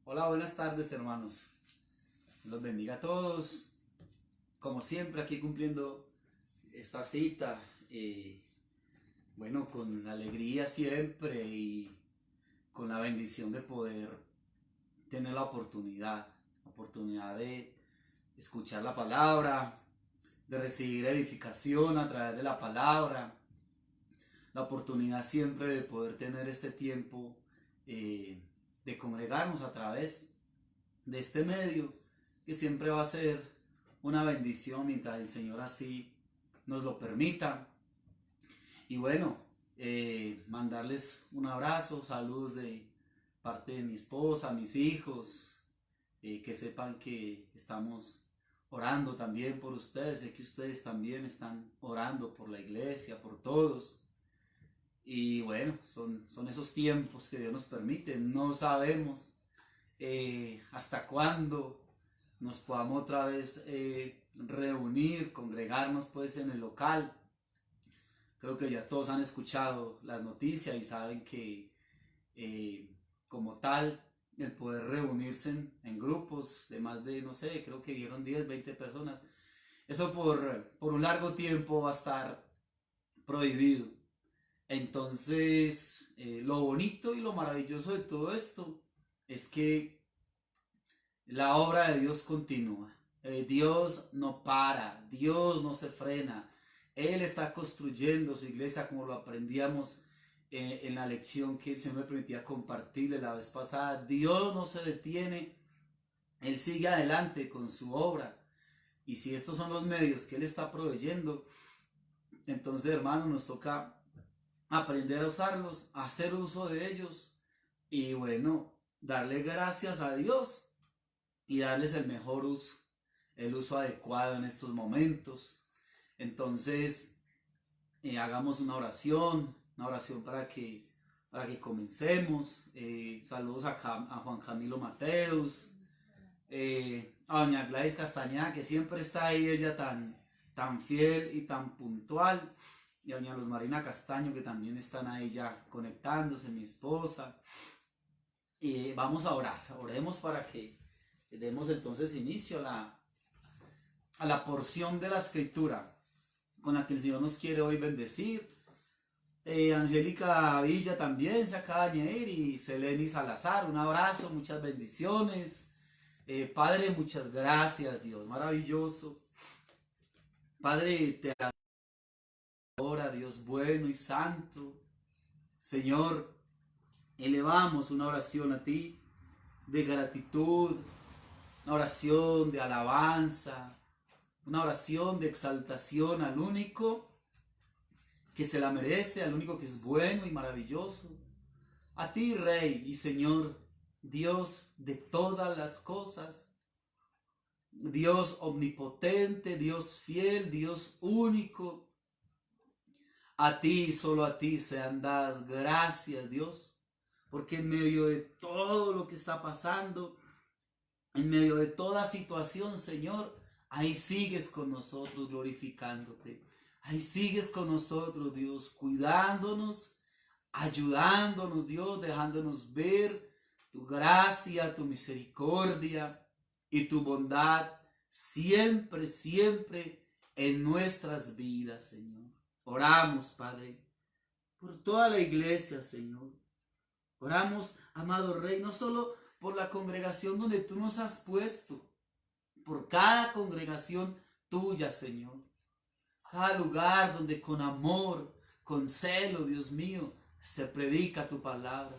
Hola, buenas tardes, hermanos. Los bendiga a todos. Como siempre, aquí cumpliendo esta cita. Bueno, con alegría siempre y con la bendición de poder tener la oportunidad de escuchar la palabra, de recibir edificación a través de la palabra, la oportunidad siempre de poder tener este tiempo eh, de congregarnos a través de este medio, que siempre va a ser una bendición mientras el Señor así nos lo permita. Y bueno, mandarles un abrazo, saludos de parte de mi esposa, mis hijos, que sepan que estamos orando también por ustedes, sé que ustedes también están orando por la iglesia, por todos. Y bueno, son esos tiempos que Dios nos permite, no sabemos hasta cuándo nos podamos otra vez reunir, congregarnos pues en el local. Creo que ya todos han escuchado las noticias y saben que eh, como tal el poder reunirse en grupos de más de, no sé, creo que dieron 10 20 personas, eso por un largo tiempo va a estar prohibido. Entonces, lo bonito y lo maravilloso de todo esto es que la obra de Dios continúa. Dios no para, Dios no se frena. Él está construyendo su iglesia como lo aprendíamos en la lección que el Señor me permitía compartirle la vez pasada. Dios no se detiene, Él sigue adelante con su obra. Y si estos son los medios que Él está proveyendo, entonces hermanos nos toca aprender a usarlos, a hacer uso de ellos y bueno, darle gracias a Dios y darles el mejor uso, el uso adecuado en estos momentos. Entonces, hagamos una oración para que comencemos. Saludos a Juan Camilo Mateus, a doña Gladys Castañeda, que siempre está ahí, ella tan fiel y tan puntual, y a doña Luz Marina Castaño, que también están ahí ya conectándose, mi esposa. Y vamos a orar, oremos para que demos entonces inicio a la porción de la escritura con la que el Señor nos quiere hoy bendecir. Angélica Villa también se acaba de añadir y Seleni Salazar, un abrazo, muchas bendiciones. Padre, muchas gracias, Dios maravilloso. Padre, te adoro, Dios bueno y santo. Señor, elevamos una oración a ti de gratitud, una oración de alabanza, una oración de exaltación al único que se la merece, al único que es bueno y maravilloso. A ti, Rey y Señor, Dios de todas las cosas, Dios omnipotente, Dios fiel, Dios único. A ti, solo a ti sean dadas gracias, Dios, porque en medio de todo lo que está pasando, en medio de toda situación, Señor, ahí sigues con nosotros glorificándote. Ahí sigues con nosotros, Dios, cuidándonos, ayudándonos, Dios, dejándonos ver tu gracia, tu misericordia y tu bondad siempre, siempre en nuestras vidas, Señor. Oramos, Padre, por toda la iglesia, Señor. Oramos, amado Rey, no solo por la congregación donde tú nos has puesto, por cada congregación tuya, Señor. Cada lugar donde con amor, con celo, Dios mío, se predica tu palabra.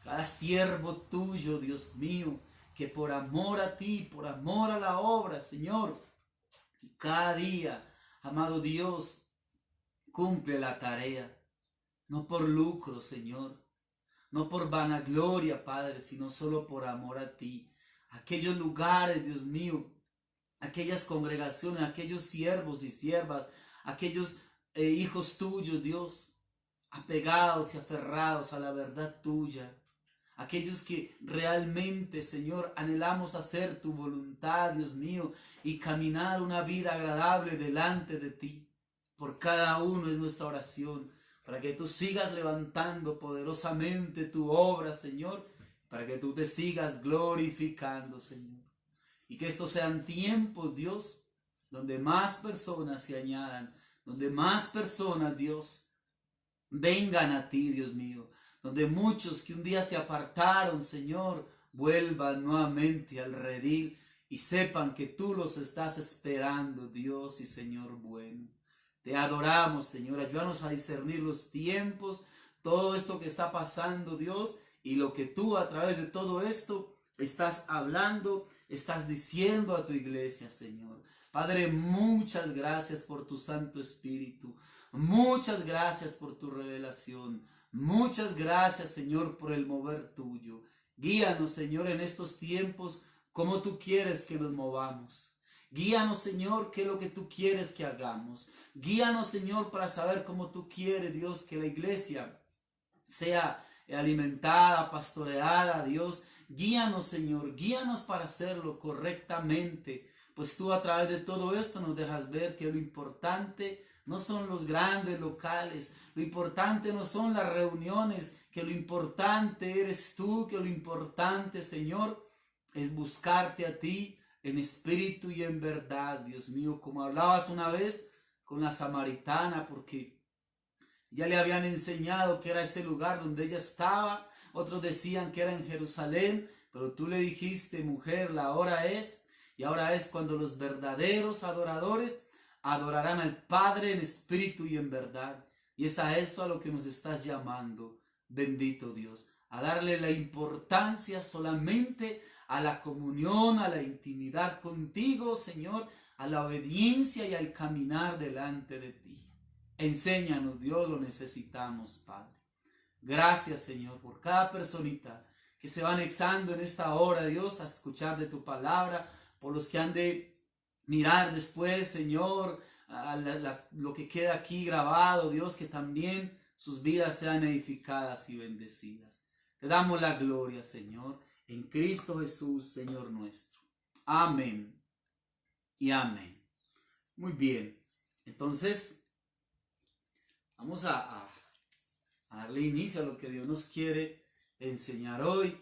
Cada siervo tuyo, Dios mío, que por amor a ti, por amor a la obra, Señor, cada día, amado Dios, cumple la tarea. No por lucro, Señor, no por vanagloria, Padre, sino solo por amor a ti. Aquellos lugares, Dios mío, aquellas congregaciones, aquellos siervos y siervas, aquellos hijos tuyos, Dios, apegados y aferrados a la verdad tuya. Aquellos que realmente, Señor, anhelamos hacer tu voluntad, Dios mío, y caminar una vida agradable delante de ti. Por cada uno es nuestra oración, para que tú sigas levantando poderosamente tu obra, Señor, para que tú te sigas glorificando, Señor. Y que estos sean tiempos, Dios, donde más personas se añadan, donde más personas, Dios, vengan a ti, Dios mío, donde muchos que un día se apartaron, Señor, vuelvan nuevamente al redil y sepan que tú los estás esperando, Dios y Señor bueno. Te adoramos, Señor, ayúdanos a discernir los tiempos, todo esto que está pasando, Dios, y lo que tú a través de todo esto estás hablando, estás diciendo a tu iglesia, Señor. Padre, muchas gracias por tu Santo Espíritu, muchas gracias por tu revelación, muchas gracias, Señor, por el mover tuyo. Guíanos, Señor, en estos tiempos como tú quieres que nos movamos. Guíanos, Señor, qué es lo que tú quieres que hagamos. Guíanos, Señor, para saber cómo tú quieres, Dios, que la iglesia sea alimentada, pastoreada, Dios. Guíanos, Señor, guíanos para hacerlo correctamente, pues tú a través de todo esto nos dejas ver que lo importante no son los grandes locales, lo importante no son las reuniones, que lo importante eres tú, que lo importante, Señor, es buscarte a ti en espíritu y en verdad, Dios mío, como hablabas una vez con la samaritana, porque ya le habían enseñado que era ese lugar donde ella estaba, otros decían que era en Jerusalén, pero tú le dijiste, mujer, la hora es, y ahora es cuando los verdaderos adoradores adorarán al Padre en espíritu y en verdad. Y es a eso a lo que nos estás llamando, bendito Dios, a darle la importancia solamente a la comunión, a la intimidad contigo, Señor, a la obediencia y al caminar delante de ti. Enséñanos, Dios, lo necesitamos, Padre. Gracias, Señor, por cada personita que se va anexando en esta hora, Dios, a escuchar de tu palabra, por los que han de mirar después, Señor, lo que queda aquí grabado, Dios, que también sus vidas sean edificadas y bendecidas. Te damos la gloria, Señor, en Cristo Jesús, Señor nuestro. Amén y amén. Muy bien, entonces vamos a darle inicio a lo que Dios nos quiere enseñar hoy.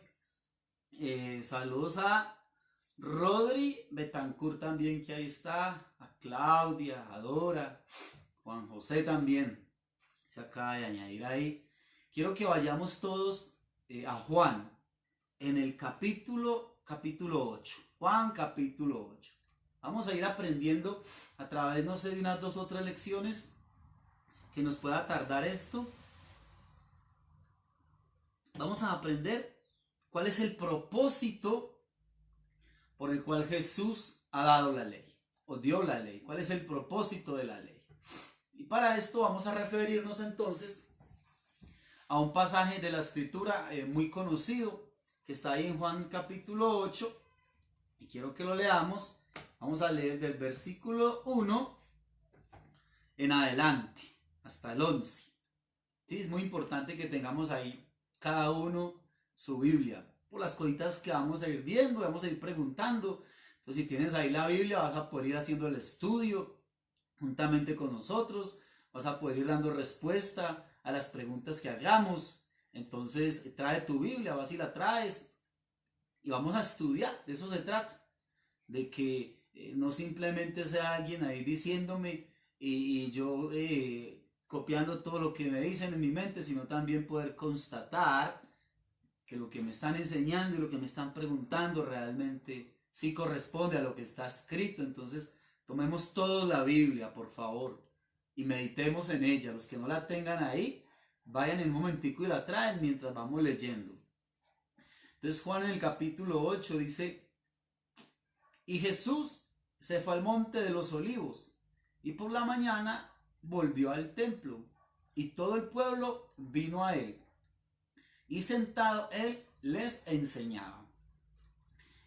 Saludos a Rodri Betancourt también, que ahí está, a Claudia, a Dora, Juan José también se acaba de añadir ahí. Quiero que vayamos todos a Juan en el capítulo 8. Juan capítulo 8. Vamos a ir aprendiendo a través, no sé, de unas 2 o 3 lecciones que nos pueda tardar esto. Vamos a aprender cuál es el propósito por el cual Jesús ha dado la ley, o dio la ley. ¿Cuál es el propósito de la ley? Y para esto vamos a referirnos entonces a un pasaje de la Escritura muy conocido, que está ahí en Juan capítulo 8, y quiero que lo leamos. Vamos a leer del versículo 1 en adelante, hasta el 11. ¿Sí? Es muy importante que tengamos ahí cada uno su Biblia, por las cositas que vamos a ir viendo, vamos a ir preguntando. Entonces, si tienes ahí la Biblia, vas a poder ir haciendo el estudio juntamente con nosotros, vas a poder ir dando respuesta a las preguntas que hagamos. Entonces, trae tu Biblia, vas y la traes y vamos a estudiar. De eso se trata, de que no simplemente sea alguien ahí diciéndome y yo copiando todo lo que me dicen en mi mente, sino también poder constatar que lo que me están enseñando y lo que me están preguntando realmente sí corresponde a lo que está escrito. Entonces, tomemos todos la Biblia, por favor, y meditemos en ella. Los que no la tengan ahí, vayan en un momentico y la traen mientras vamos leyendo. Entonces, Juan en el capítulo 8 dice: y Jesús se fue al monte de los olivos, y por la mañana volvió al templo, y todo el pueblo vino a él. Y sentado él les enseñaba.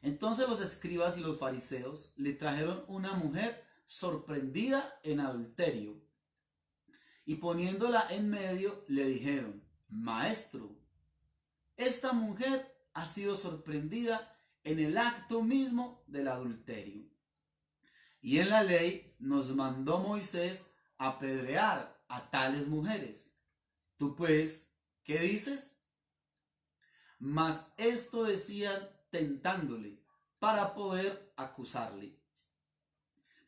Entonces los escribas y los fariseos le trajeron una mujer sorprendida en adulterio. Y poniéndola en medio le dijeron: Maestro, esta mujer ha sido sorprendida en el acto mismo del adulterio. Y en la ley nos mandó Moisés apedrear a tales mujeres. ¿Tú pues qué dices? Mas esto decían tentándole para poder acusarle.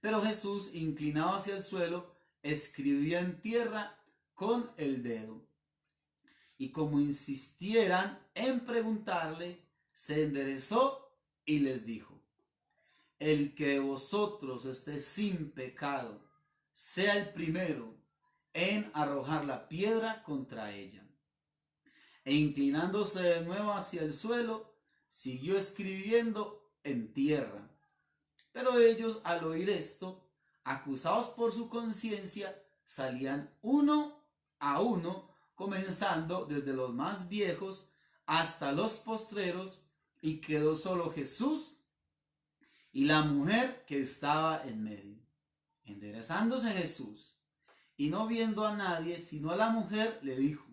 Pero Jesús, inclinado hacia el suelo, escribía en tierra con el dedo. Y como insistieran en preguntarle, se enderezó y les dijo: el que de vosotros esté sin pecado, sea el primero en arrojar la piedra contra ella. E inclinándose de nuevo hacia el suelo, siguió escribiendo en tierra. Pero ellos, al oír esto, acusados por su conciencia, salían uno a uno, comenzando desde los más viejos hasta los postreros, y quedó solo Jesús y la mujer que estaba en medio. Enderezándose Jesús, y no viendo a nadie sino a la mujer, le dijo: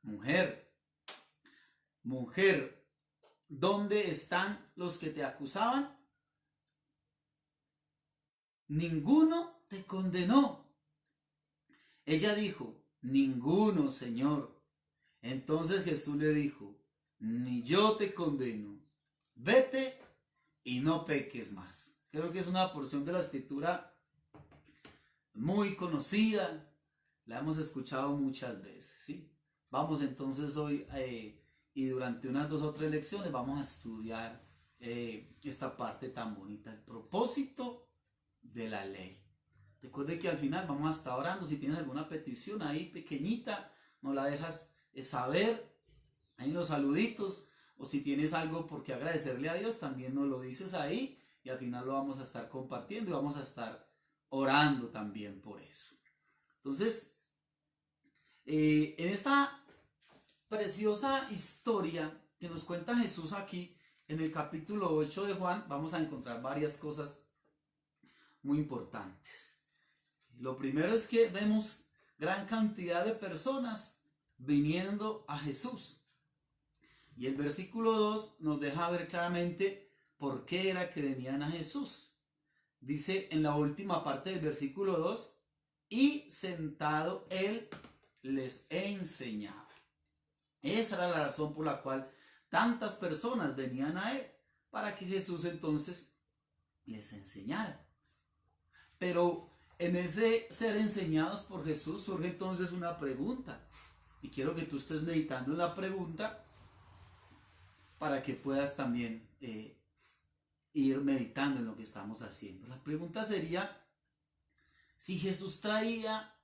mujer, mujer, ¿dónde están los que te acusaban? Ninguno te condenó. Ella dijo: ninguno, Señor. Entonces Jesús le dijo: ni yo te condeno. Vete y no peques más. Creo que es una porción de la escritura muy conocida, la hemos escuchado muchas veces, ¿sí? Vamos entonces hoy y durante unas 2 o 3 lecciones vamos a estudiar esta parte tan bonita, el propósito de la ley. Recuerde que al final vamos a estar orando. Si tienes alguna petición ahí pequeñita, nos la dejas saber ahí en los saluditos, o si tienes algo por qué agradecerle a Dios, también nos lo dices ahí, y al final lo vamos a estar compartiendo y vamos a estar orando también por eso. Entonces, en esta preciosa historia que nos cuenta Jesús aquí, en el capítulo 8 de Juan, vamos a encontrar varias cosas muy importantes. Lo primero es que vemos gran cantidad de personas viniendo a Jesús. Y el versículo 2 nos deja ver claramente por qué era que venían a Jesús. Dice en la última parte del versículo 2: y sentado él les enseñaba. Esa era la razón por la cual tantas personas venían a él, para que Jesús entonces les enseñara. Pero en ese ser enseñados por Jesús surge entonces una pregunta, y quiero que tú estés meditando en la pregunta para que puedas también ir meditando en lo que estamos haciendo. La pregunta sería: si Jesús traía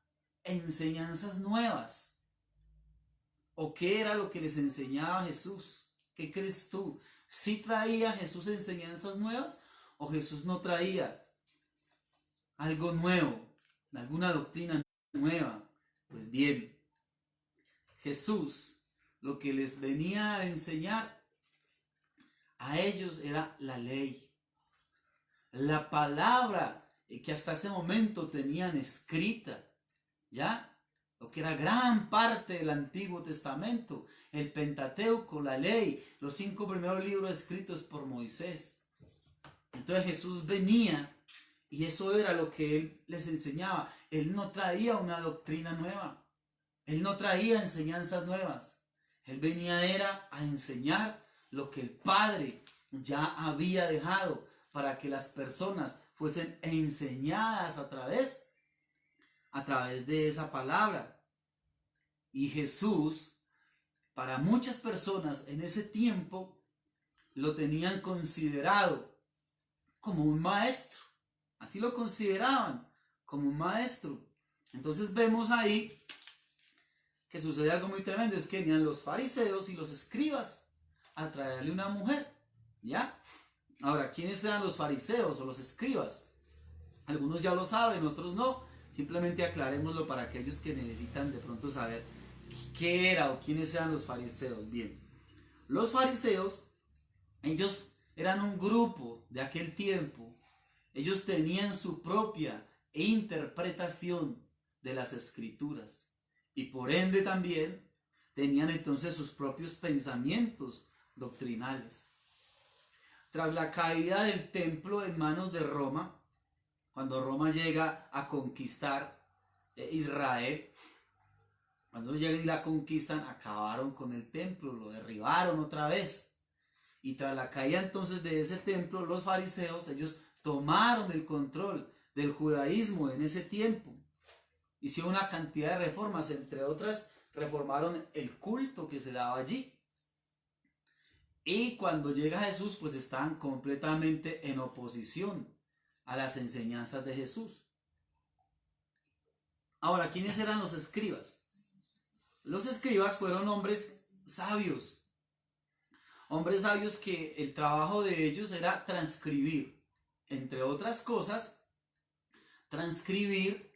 enseñanzas nuevas, ¿o qué era lo que les enseñaba Jesús? ¿Qué crees tú? ¿Sí traía Jesús enseñanzas nuevas, o Jesús no traía algo nuevo, alguna doctrina nueva? Pues bien, Jesús lo que les venía a enseñar a ellos era la ley, la palabra que hasta ese momento tenían escrita, ¿ya? Lo que era gran parte del Antiguo Testamento, el Pentateuco, la ley, los 5 primeros libros escritos por Moisés. Entonces Jesús venía y eso era lo que él les enseñaba. Él no traía una doctrina nueva, él no traía enseñanzas nuevas. Él venía era a enseñar lo que el Padre ya había dejado, para que las personas fuesen enseñadas a través de esa palabra. Y Jesús, para muchas personas en ese tiempo, lo tenían considerado como un maestro. Así lo consideraban, como un maestro. Entonces vemos ahí que sucede algo muy tremendo, es que venían los fariseos y los escribas a traerle una mujer, ¿ya? Ahora, ¿quiénes eran los fariseos o los escribas? Algunos ya lo saben, otros no. Simplemente aclarémoslo para aquellos que necesitan de pronto saber qué era o quiénes eran los fariseos. Bien, los fariseos, ellos eran un grupo de aquel tiempo. Ellos tenían su propia interpretación de las escrituras, y por ende también tenían entonces sus propios pensamientos doctrinales. Tras la caída del templo en manos de Roma, cuando Roma llega a conquistar Israel, Cuando llegan y la conquistan, acabaron con el templo, lo derribaron otra vez. Y tras la caída entonces de ese templo, los fariseos, ellos tomaron el control del judaísmo en ese tiempo. Hicieron una cantidad de reformas, entre otras, reformaron el culto que se daba allí. Y cuando llega Jesús, pues están completamente en oposición a las enseñanzas de Jesús. Ahora, ¿quiénes eran los escribas? Los escribas fueron hombres sabios que el trabajo de ellos era transcribir, entre otras cosas, transcribir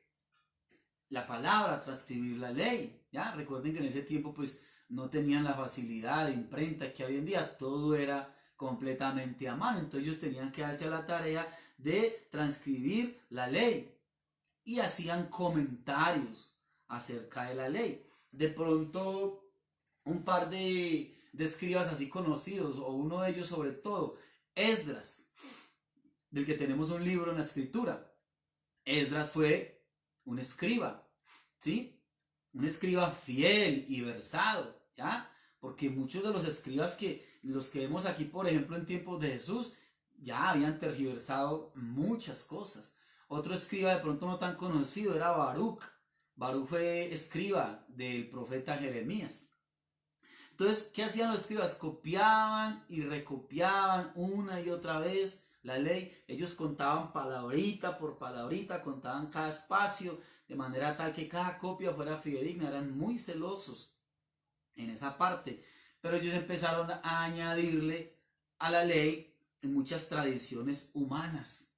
la palabra, transcribir la ley, ¿ya? Recuerden que en ese tiempo pues no tenían la facilidad de imprenta que hoy en día, todo era completamente a mano, entonces ellos tenían que darse a la tarea de transcribir la ley y hacían comentarios acerca de la ley. De pronto un par de escribas así conocidos, o uno de ellos sobre todo, Esdras, del que tenemos un libro en la escritura. Esdras fue un escriba, ¿sí? Un escriba fiel y versado, ¿ya? Porque muchos de los escribas los que vemos aquí, por ejemplo, en tiempos de Jesús, ya habían tergiversado muchas cosas. Otro escriba de pronto no tan conocido era Baruch. Baruch fue escriba del profeta Jeremías. Entonces, ¿qué hacían los escribas? Copiaban y recopiaban una y otra vez la ley. Ellos contaban palabrita por palabrita, contaban cada espacio, de manera tal que cada copia fuera fidedigna. Eran muy celosos en esa parte. Pero ellos empezaron a añadirle a la ley muchas tradiciones humanas.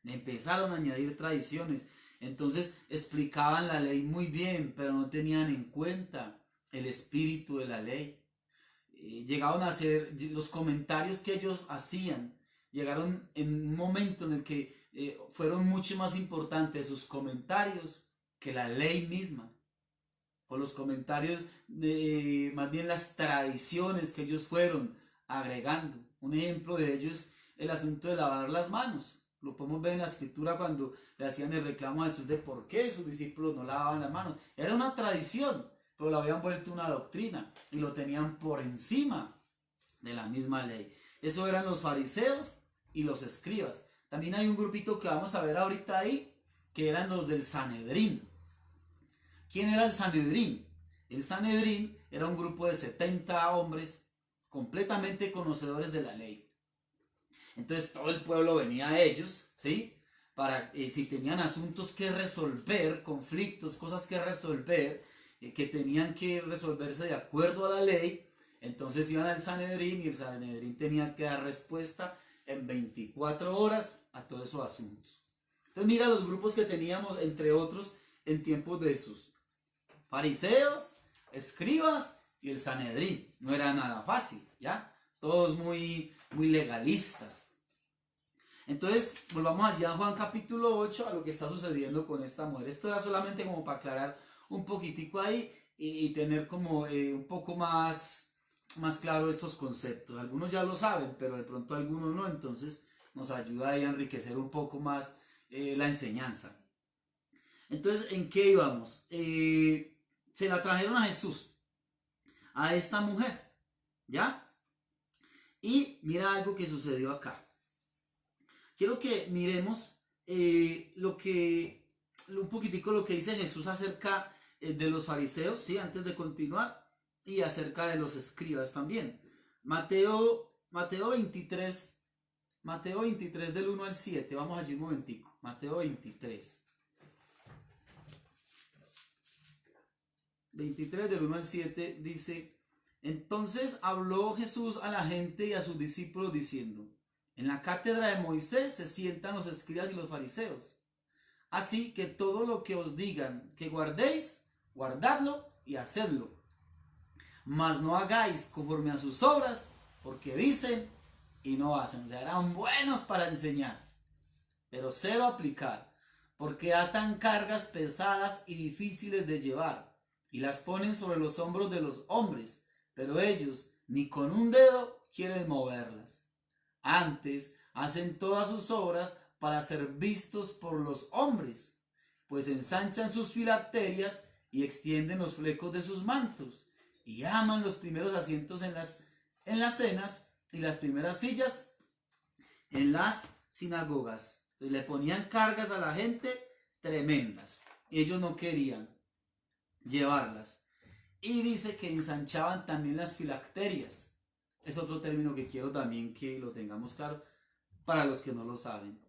Empezaron a añadir tradiciones. Entonces explicaban la ley muy bien, pero no tenían en cuenta el espíritu de la ley. Llegaron a hacer los comentarios que ellos hacían, llegaron en un momento en el que fueron mucho más importantes sus comentarios que la ley misma, o los comentarios más bien las tradiciones que ellos fueron agregando. Un ejemplo de ello es el asunto de lavar las manos. Lo podemos ver en la escritura cuando le hacían el reclamo a Jesús de por qué sus discípulos no lavaban las manos. Era una tradición, pero lo habían vuelto una doctrina y lo tenían por encima de la misma ley. Eso eran los fariseos y los escribas. También hay un grupito que vamos a ver ahorita ahí, que eran los del Sanedrín. ¿Quién era el Sanedrín? El Sanedrín era un grupo de 70 hombres completamente conocedores de la ley. Entonces todo el pueblo venía a ellos, ¿sí? Para si tenían asuntos que resolver, conflictos, cosas que resolver, que tenían que resolverse de acuerdo a la ley, entonces iban al Sanedrín y el Sanedrín tenía que dar respuesta en 24 horas a todos esos asuntos. Entonces mira los grupos que teníamos, entre otros, en tiempos de Jesús. Fariseos, escribas y el Sanedrín. No era nada fácil, ¿ya? Todos muy legalistas. Entonces, volvamos allá a Juan capítulo 8, a lo que está sucediendo con esta mujer. Esto era solamente como para aclarar un poquitico ahí y tener como un poco más claro estos conceptos. Algunos ya lo saben, pero de pronto algunos no, entonces nos ayuda ahí a enriquecer un poco más la enseñanza. Entonces, ¿en qué íbamos? Se la trajeron a Jesús, a esta mujer, ¿ya? Y mira algo que sucedió acá. Quiero que miremos un poquitico lo que dice Jesús acerca de los fariseos, ¿sí? Antes de continuar, y acerca de los escribas también. Mateo 23 del 1 al 7, vamos allí un momentico. Mateo 23 del 1 al 7 dice: entonces habló Jesús a la gente y a sus discípulos diciendo: en la cátedra de Moisés se sientan los escribas y los fariseos. Así que todo lo que os digan que guardéis, guardadlo y hacedlo. Mas no hagáis conforme a sus obras, porque dicen y no hacen. O sea, eran buenos para enseñar, pero cero aplicar, porque atan cargas pesadas y difíciles de llevar, y las ponen sobre los hombros de los hombres, pero ellos ni con un dedo quieren moverlas. Antes hacen todas sus obras para ser vistos por los hombres, pues ensanchan sus filacterias y extienden los flecos de sus mantos y aman los primeros asientos en las cenas y las primeras sillas en las sinagogas. Entonces le ponían cargas a la gente tremendas y ellos no querían llevarlas. Y dice que ensanchaban también las filacterias. Es otro término que quiero también que lo tengamos claro para los que no lo saben.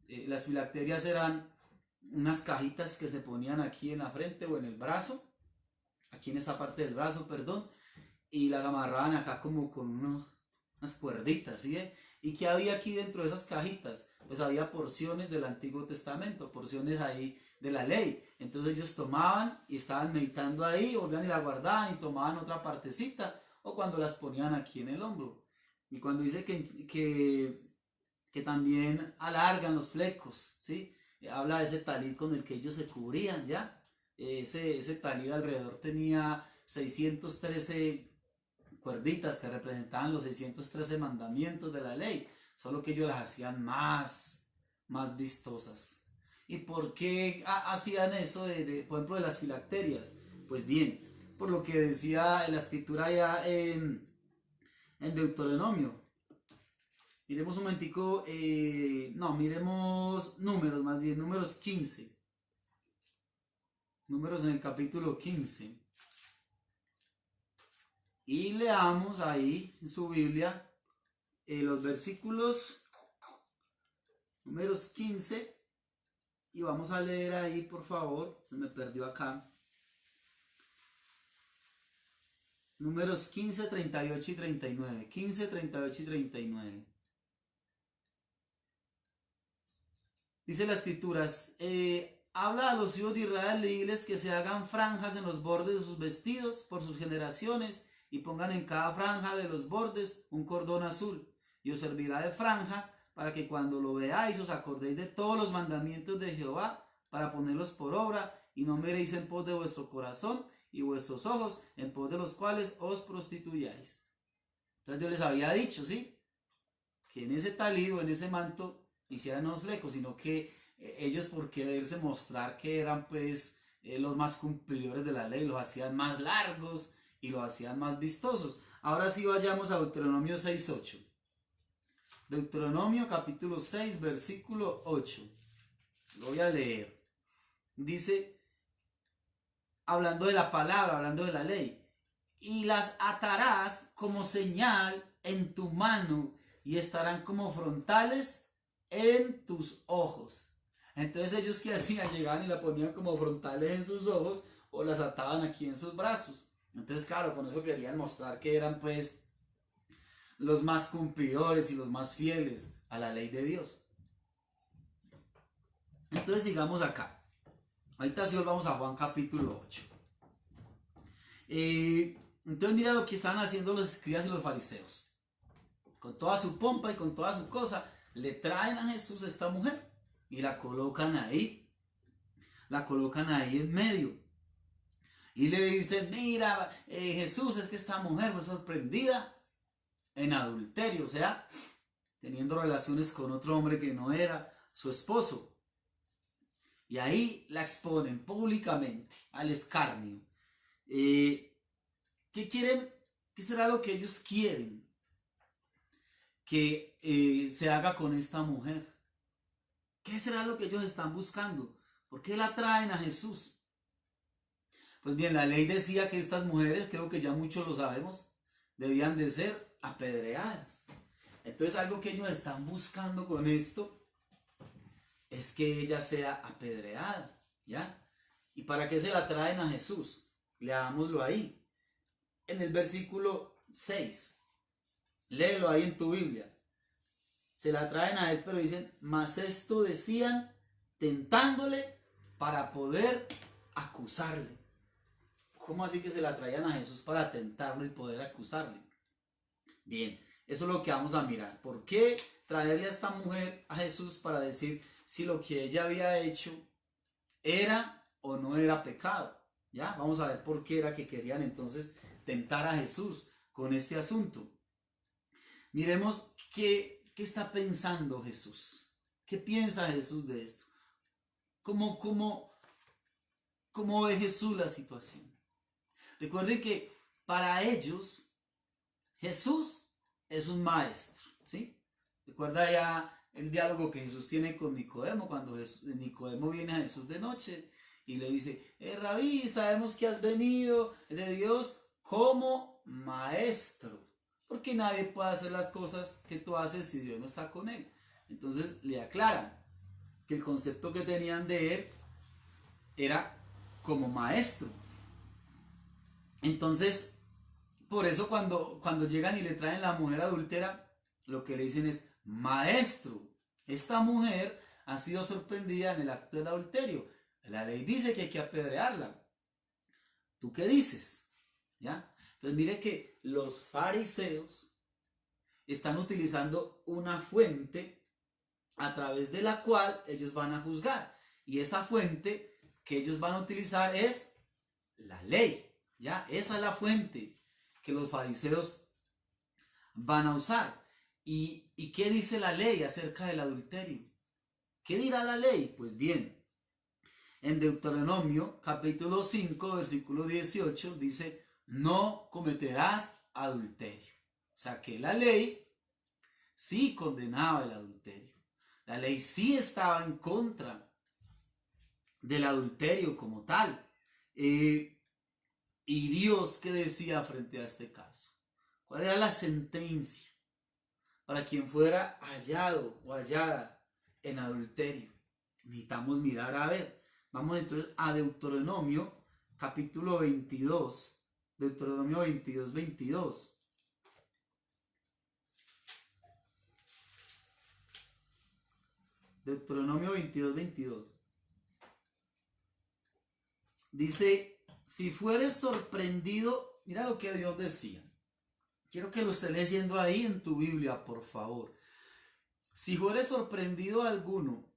Las filacterias eran unas cajitas que se ponían aquí en la frente o en el brazo, aquí en esta parte del brazo, perdón, y las amarraban acá como con unas cuerditas, ¿sí? ¿Y qué había aquí dentro de esas cajitas? Pues había porciones del Antiguo Testamento, porciones ahí de la ley. Entonces ellos tomaban y estaban meditando ahí, volvían y la guardaban y tomaban otra partecita, o cuando las ponían aquí en el hombro. Y cuando dice que también alargan los flecos, ¿sí? Habla de ese talid con el que ellos se cubrían, ¿ya? Ese talid alrededor tenía 613 cuerditas que representaban los 613 mandamientos de la ley, solo que ellos las hacían más vistosas. ¿Y por qué hacían eso, por ejemplo, de las filacterias? Pues bien, por lo que decía la escritura ya en Deuteronomio. Miremos un momentico, miremos números, más bien, números 15. Números en el capítulo 15. Y leamos ahí en su Biblia los versículos números 15. Y vamos a leer ahí, por favor, se me perdió acá. Números 15, 38 y 39. 15, 38 y 39. Dice las escrituras, habla a los hijos de Israel, diles que se hagan franjas en los bordes de sus vestidos por sus generaciones y pongan en cada franja de los bordes un cordón azul y os servirá de franja para que cuando lo veáis os acordéis de todos los mandamientos de Jehová para ponerlos por obra y no miréis en pos de vuestro corazón y vuestros ojos en pos de los cuales os prostituyáis. Entonces yo les había dicho, ¿sí? Que en ese talid o en ese manto hicieran unos flecos, sino que ellos por quererse mostrar que eran pues los más cumplidores de la ley, los hacían más largos y los hacían más vistosos. Ahora sí vayamos a Deuteronomio 6:8. Deuteronomio capítulo 6 versículo 8. Lo voy a leer. Dice, hablando de la palabra, hablando de la ley, y las atarás como señal en tu mano y estarán como frontales en tus ojos. Entonces ellos que hacían, llegaban y la ponían como frontales en sus ojos o las ataban aquí en sus brazos. Entonces claro, con eso querían mostrar que eran pues los más cumplidores y los más fieles a la ley de Dios. Entonces sigamos acá. Ahorita sí vamos a Juan capítulo 8. Entonces mira lo que estaban haciendo los escribas y los fariseos. Con toda su pompa y con toda su cosa, le traen a Jesús a esta mujer y la colocan ahí en medio y le dicen, mira, Jesús, es que esta mujer fue sorprendida en adulterio, o sea, teniendo relaciones con otro hombre que no era su esposo, y ahí la exponen públicamente al escarnio. ¿Qué quieren? ¿Qué será lo que ellos quieren que se haga con esta mujer? ¿Qué será lo que ellos están buscando? ¿Por qué la traen a Jesús? Pues bien, la ley decía que estas mujeres, creo que ya muchos lo sabemos, debían de ser apedreadas. Entonces algo que ellos están buscando con esto es que ella sea apedreada, ¿ya? ¿Y para qué se la traen a Jesús? Leámoslo ahí, en el versículo 6. Léelo ahí en tu Biblia. Se la traen a él, pero dicen, mas esto decían tentándole para poder acusarle. ¿Cómo así que se la traían a Jesús para tentarlo y poder acusarle? Bien, eso es lo que vamos a mirar. ¿Por qué traerle a esta mujer a Jesús para decir si lo que ella había hecho era o no era pecado? ¿Ya? Vamos a ver por qué era que querían entonces tentar a Jesús con este asunto. Miremos qué está pensando Jesús. ¿Qué piensa Jesús de esto? ¿Cómo cómo ve Jesús la situación. Recuerden que para ellos Jesús es un maestro, ¿sí? Recuerda ya el diálogo que Jesús tiene con Nicodemo, cuando Nicodemo viene a Jesús de noche y le dice, Rabí, sabemos que has venido de Dios como maestro, porque nadie puede hacer las cosas que tú haces si Dios no está con él. Entonces le aclaran que el concepto que tenían de él era como maestro. Entonces, por eso cuando llegan y le traen la mujer adúltera, lo que le dicen es, maestro, esta mujer ha sido sorprendida en el acto del adulterio. La ley dice que hay que apedrearla. ¿Tú qué dices? ¿Ya? Entonces mire que los fariseos están utilizando una fuente a través de la cual ellos van a juzgar. Y esa fuente que ellos van a utilizar es la ley. ¿Ya? Esa es la fuente que los fariseos van a usar. ¿Y qué dice la ley acerca del adulterio? ¿Qué dirá la ley? Pues bien, en Deuteronomio capítulo 5, versículo 18 dice, no cometerás adulterio. O sea que la ley sí condenaba el adulterio. La ley sí estaba en contra del adulterio como tal. ¿Y Dios qué decía frente a este caso? ¿Cuál era la sentencia para quien fuera hallado o hallada en adulterio? Necesitamos mirar a ver. Vamos entonces a Deuteronomio capítulo 22. Deuteronomio 22, 22. Deuteronomio 22, 22. Dice, si fueres sorprendido, mira lo que Dios decía. Quiero que lo estés leyendo ahí en tu Biblia, por favor. Si fueres sorprendido alguno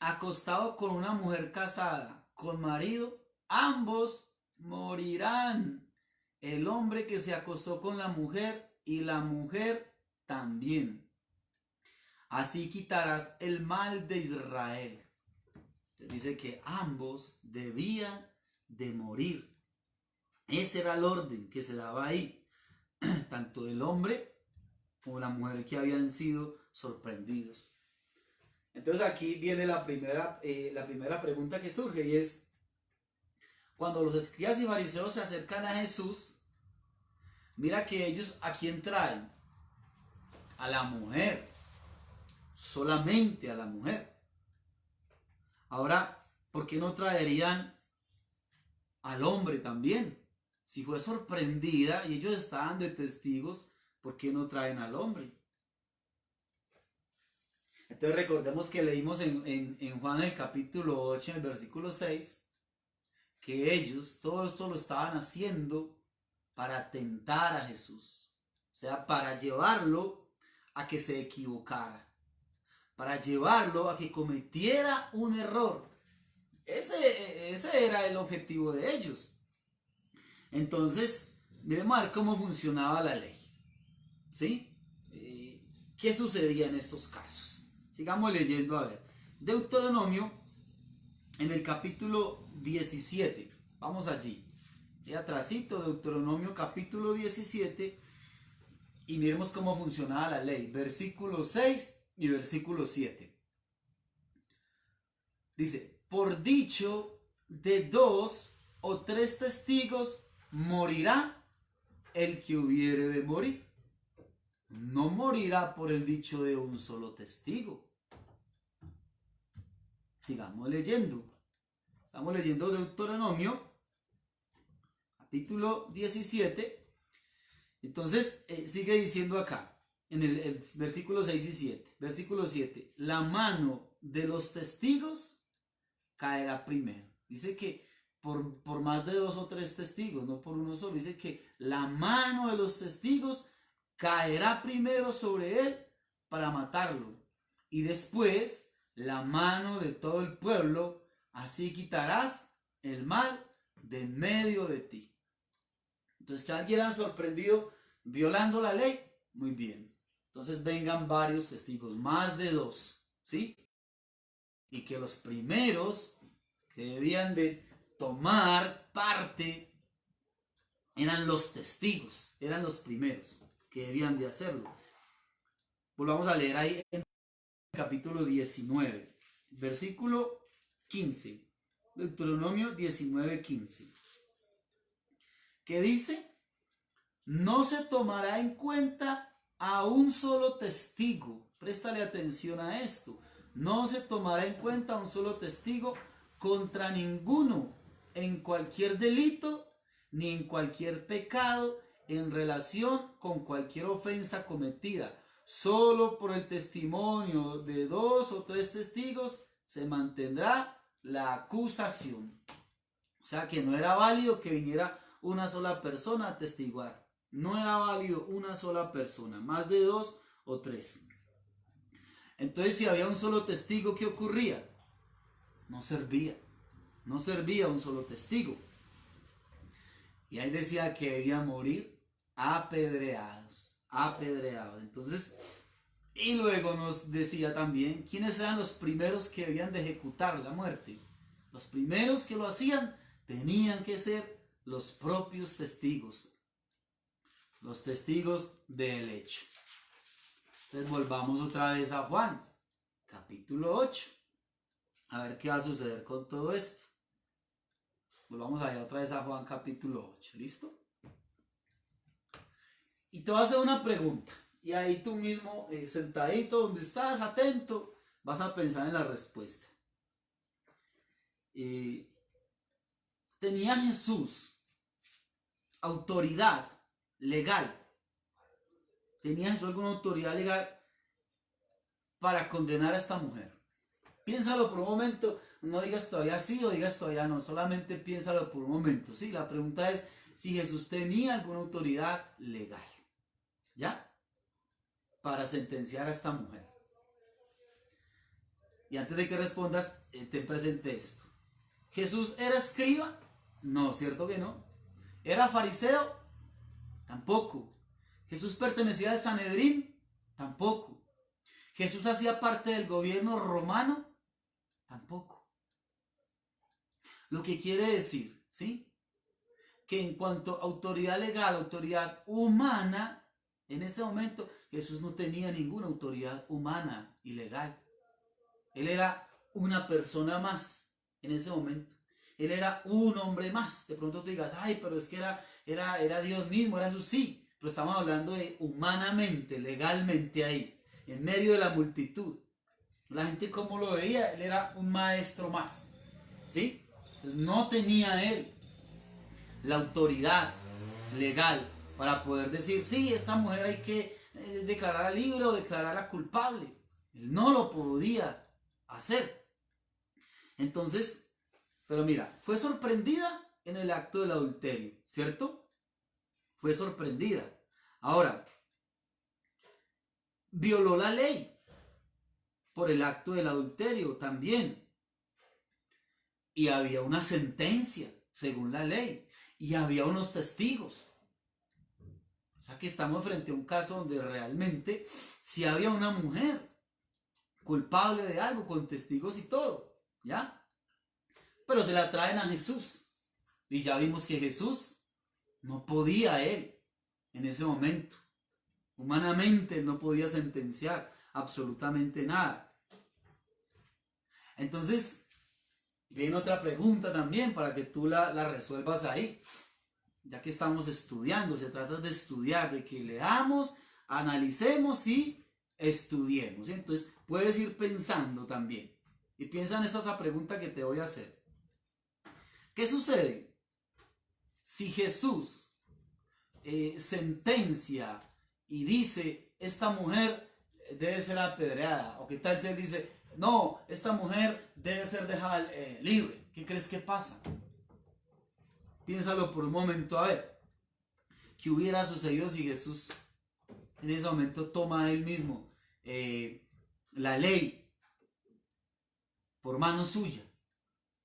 acostado con una mujer casada, con marido, ambos morirán. El hombre que se acostó con la mujer y la mujer también. Así quitarás el mal de Israel. Dice que ambos debían de morir. Ese era el orden que se daba ahí. Tanto el hombre como la mujer que habían sido sorprendidos. Entonces aquí viene la primera pregunta que surge y es, cuando los escribas y fariseos se acercan a Jesús, mira que ellos ¿a quién traen? A la mujer, solamente a la mujer. Ahora, ¿por qué no traerían al hombre también? Si fue sorprendida y ellos estaban de testigos, ¿por qué no traen al hombre? Entonces recordemos que leímos en Juan el capítulo 8, en el versículo 6, que ellos todo esto lo estaban haciendo para tentar a Jesús. O sea, para llevarlo a que se equivocara, para llevarlo a que cometiera un error. Ese era el objetivo de ellos. Entonces, debemos ver cómo funcionaba la ley. ¿Sí? ¿Qué sucedía en estos casos? Sigamos leyendo a ver. Deuteronomio, en el capítulo 17. Vamos allí. Y atrásito, Deuteronomio capítulo 17. Y miremos cómo funcionaba la ley. Versículo 6 y versículo 7. Dice, por dicho de 2 o 3 testigos morirá el que hubiere de morir. No morirá por el dicho de un solo testigo. Sigamos leyendo. Estamos leyendo Deuteronomio, capítulo 17. Entonces, sigue diciendo acá, en el versículo 6 y 7. Versículo 7. La mano de los testigos caerá primero. Dice que por más de 2 o 3 testigos, no por uno solo. Dice que la mano de los testigos caerá primero sobre él para matarlo. Y después la mano de todo el pueblo, así quitarás el mal de en medio de ti. Entonces, que alguien ha sorprendido violando la ley, muy bien. Entonces vengan varios testigos, más de 2, ¿sí? Y que los primeros que debían de tomar parte eran los testigos, eran los primeros que debían de hacerlo. Volvamos a leer ahí en capítulo 19, versículo 15, Deuteronomio 19, 15, que dice: no se tomará en cuenta a un solo testigo. Préstale atención a esto. No se tomará en cuenta a un solo testigo contra ninguno en cualquier delito ni en cualquier pecado en relación con cualquier ofensa cometida. Solo por el testimonio de 2 o 3 testigos se mantendrá la acusación. O sea que no era válido que viniera una sola persona a testiguar. No era válido una sola persona, más de 2 o 3. Entonces, si había un solo testigo, ¿qué ocurría? No servía un solo testigo. Y ahí decía que debía morir apedreados. Entonces, y luego nos decía también quiénes eran los primeros que debían de ejecutar la muerte. Los primeros que lo hacían tenían que ser los propios testigos. Los testigos del hecho. Entonces volvamos otra vez a Juan, capítulo 8. A ver qué va a suceder con todo esto. Volvamos allá otra vez a Juan, capítulo 8. ¿Listo? Y te voy a hacer una pregunta. Y ahí tú mismo, sentadito donde estás, atento, vas a pensar en la respuesta. ¿Tenía Jesús autoridad legal? ¿Tenía Jesús alguna autoridad legal para condenar a esta mujer? Piénsalo por un momento, no digas todavía sí o digas todavía no, solamente piénsalo por un momento, ¿sí? La pregunta es si Jesús tenía alguna autoridad legal, ¿ya? Para sentenciar a esta mujer. Y antes de que respondas, ten presente esto. ¿Jesús era escriba? No, ¿cierto que no? ¿Era fariseo? Tampoco. ¿Jesús pertenecía al Sanedrín? Tampoco. ¿Jesús hacía parte del gobierno romano? Tampoco. Lo que quiere decir, ¿sí? Que en cuanto a autoridad legal, autoridad humana, en ese momento Jesús no tenía ninguna autoridad humana y legal. Él era una persona más en ese momento. Él era un hombre más. De pronto tú digas, ay, pero es que era Dios mismo, era Jesús, sí. Pero estamos hablando de humanamente, legalmente ahí, en medio de la multitud. La gente cómo lo veía, él era un maestro más, ¿sí? Entonces no tenía él la autoridad legal para poder decir, sí, esta mujer hay que declararla libre o declararla culpable. Él no lo podía hacer. Entonces, pero mira, fue sorprendida en el acto del adulterio, ¿cierto? Fue sorprendida. Ahora, violó la ley por el acto del adulterio también. Y había una sentencia según la ley. Y había unos testigos. O sea que estamos frente a un caso donde realmente si había una mujer culpable de algo con testigos y todo, ¿ya? Pero se la traen a Jesús. Y ya vimos que Jesús no podía él en ese momento. Humanamente no podía sentenciar absolutamente nada. Entonces, viene otra pregunta también para que tú la resuelvas ahí. Ya que estamos estudiando, se trata de estudiar, de que leamos, analicemos y estudiemos. Entonces, puedes ir pensando también. Y piensa en esta otra pregunta que te voy a hacer. ¿Qué sucede si Jesús sentencia y dice, esta mujer debe ser apedreada? ¿O qué tal si él dice, no, esta mujer debe ser dejada libre? ¿Qué crees que pasa? Piénsalo por un momento, a ver. ¿Qué hubiera sucedido si Jesús en ese momento toma él mismo la ley por mano suya?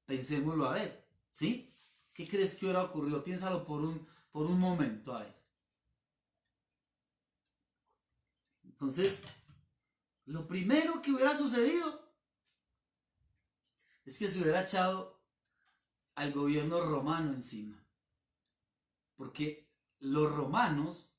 Pensémoslo a ver, ¿sí? ¿Qué crees que hubiera ocurrido? Piénsalo por un momento, a ver. Entonces, lo primero que hubiera sucedido es que se hubiera echado al gobierno romano encima. Porque los romanos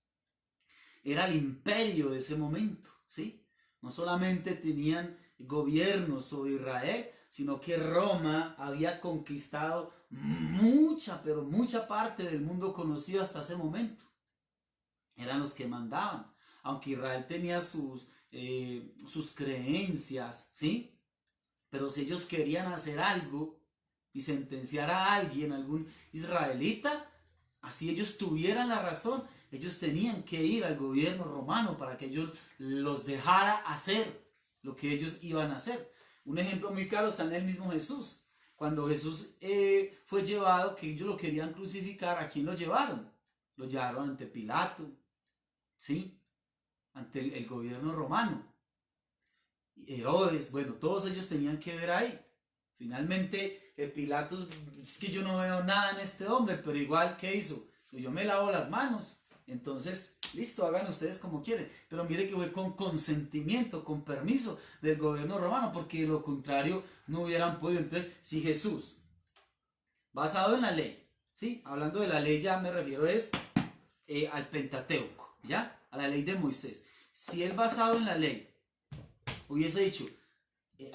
era el imperio de ese momento, ¿sí? No solamente tenían gobierno sobre Israel, sino que Roma había conquistado mucha, pero mucha parte del mundo conocido hasta ese momento. Eran los que mandaban, aunque Israel tenía sus creencias, ¿sí? Pero si ellos querían hacer algo y sentenciar a alguien, algún israelita, así ellos tuvieran la razón, ellos tenían que ir al gobierno romano para que ellos los dejara hacer lo que ellos iban a hacer. Un ejemplo muy claro está en el mismo Jesús. Cuando Jesús fue llevado, que ellos lo querían crucificar, ¿a quién lo llevaron? Lo llevaron ante Pilato, ¿sí? Ante el gobierno romano. Herodes, bueno, todos ellos tenían que ver ahí. Finalmente, Pilatos, es que yo no veo nada en este hombre, pero igual, ¿qué hizo? Pues yo me lavo las manos. Entonces, listo, hagan ustedes como quieren. Pero mire que fue con consentimiento, con permiso del gobierno romano, porque de lo contrario no hubieran podido. Entonces, si Jesús, basado en la ley, ¿sí? Hablando de la ley ya me refiero al Pentateuco, ¿ya? A la ley de Moisés. Si él basado en la ley hubiese dicho,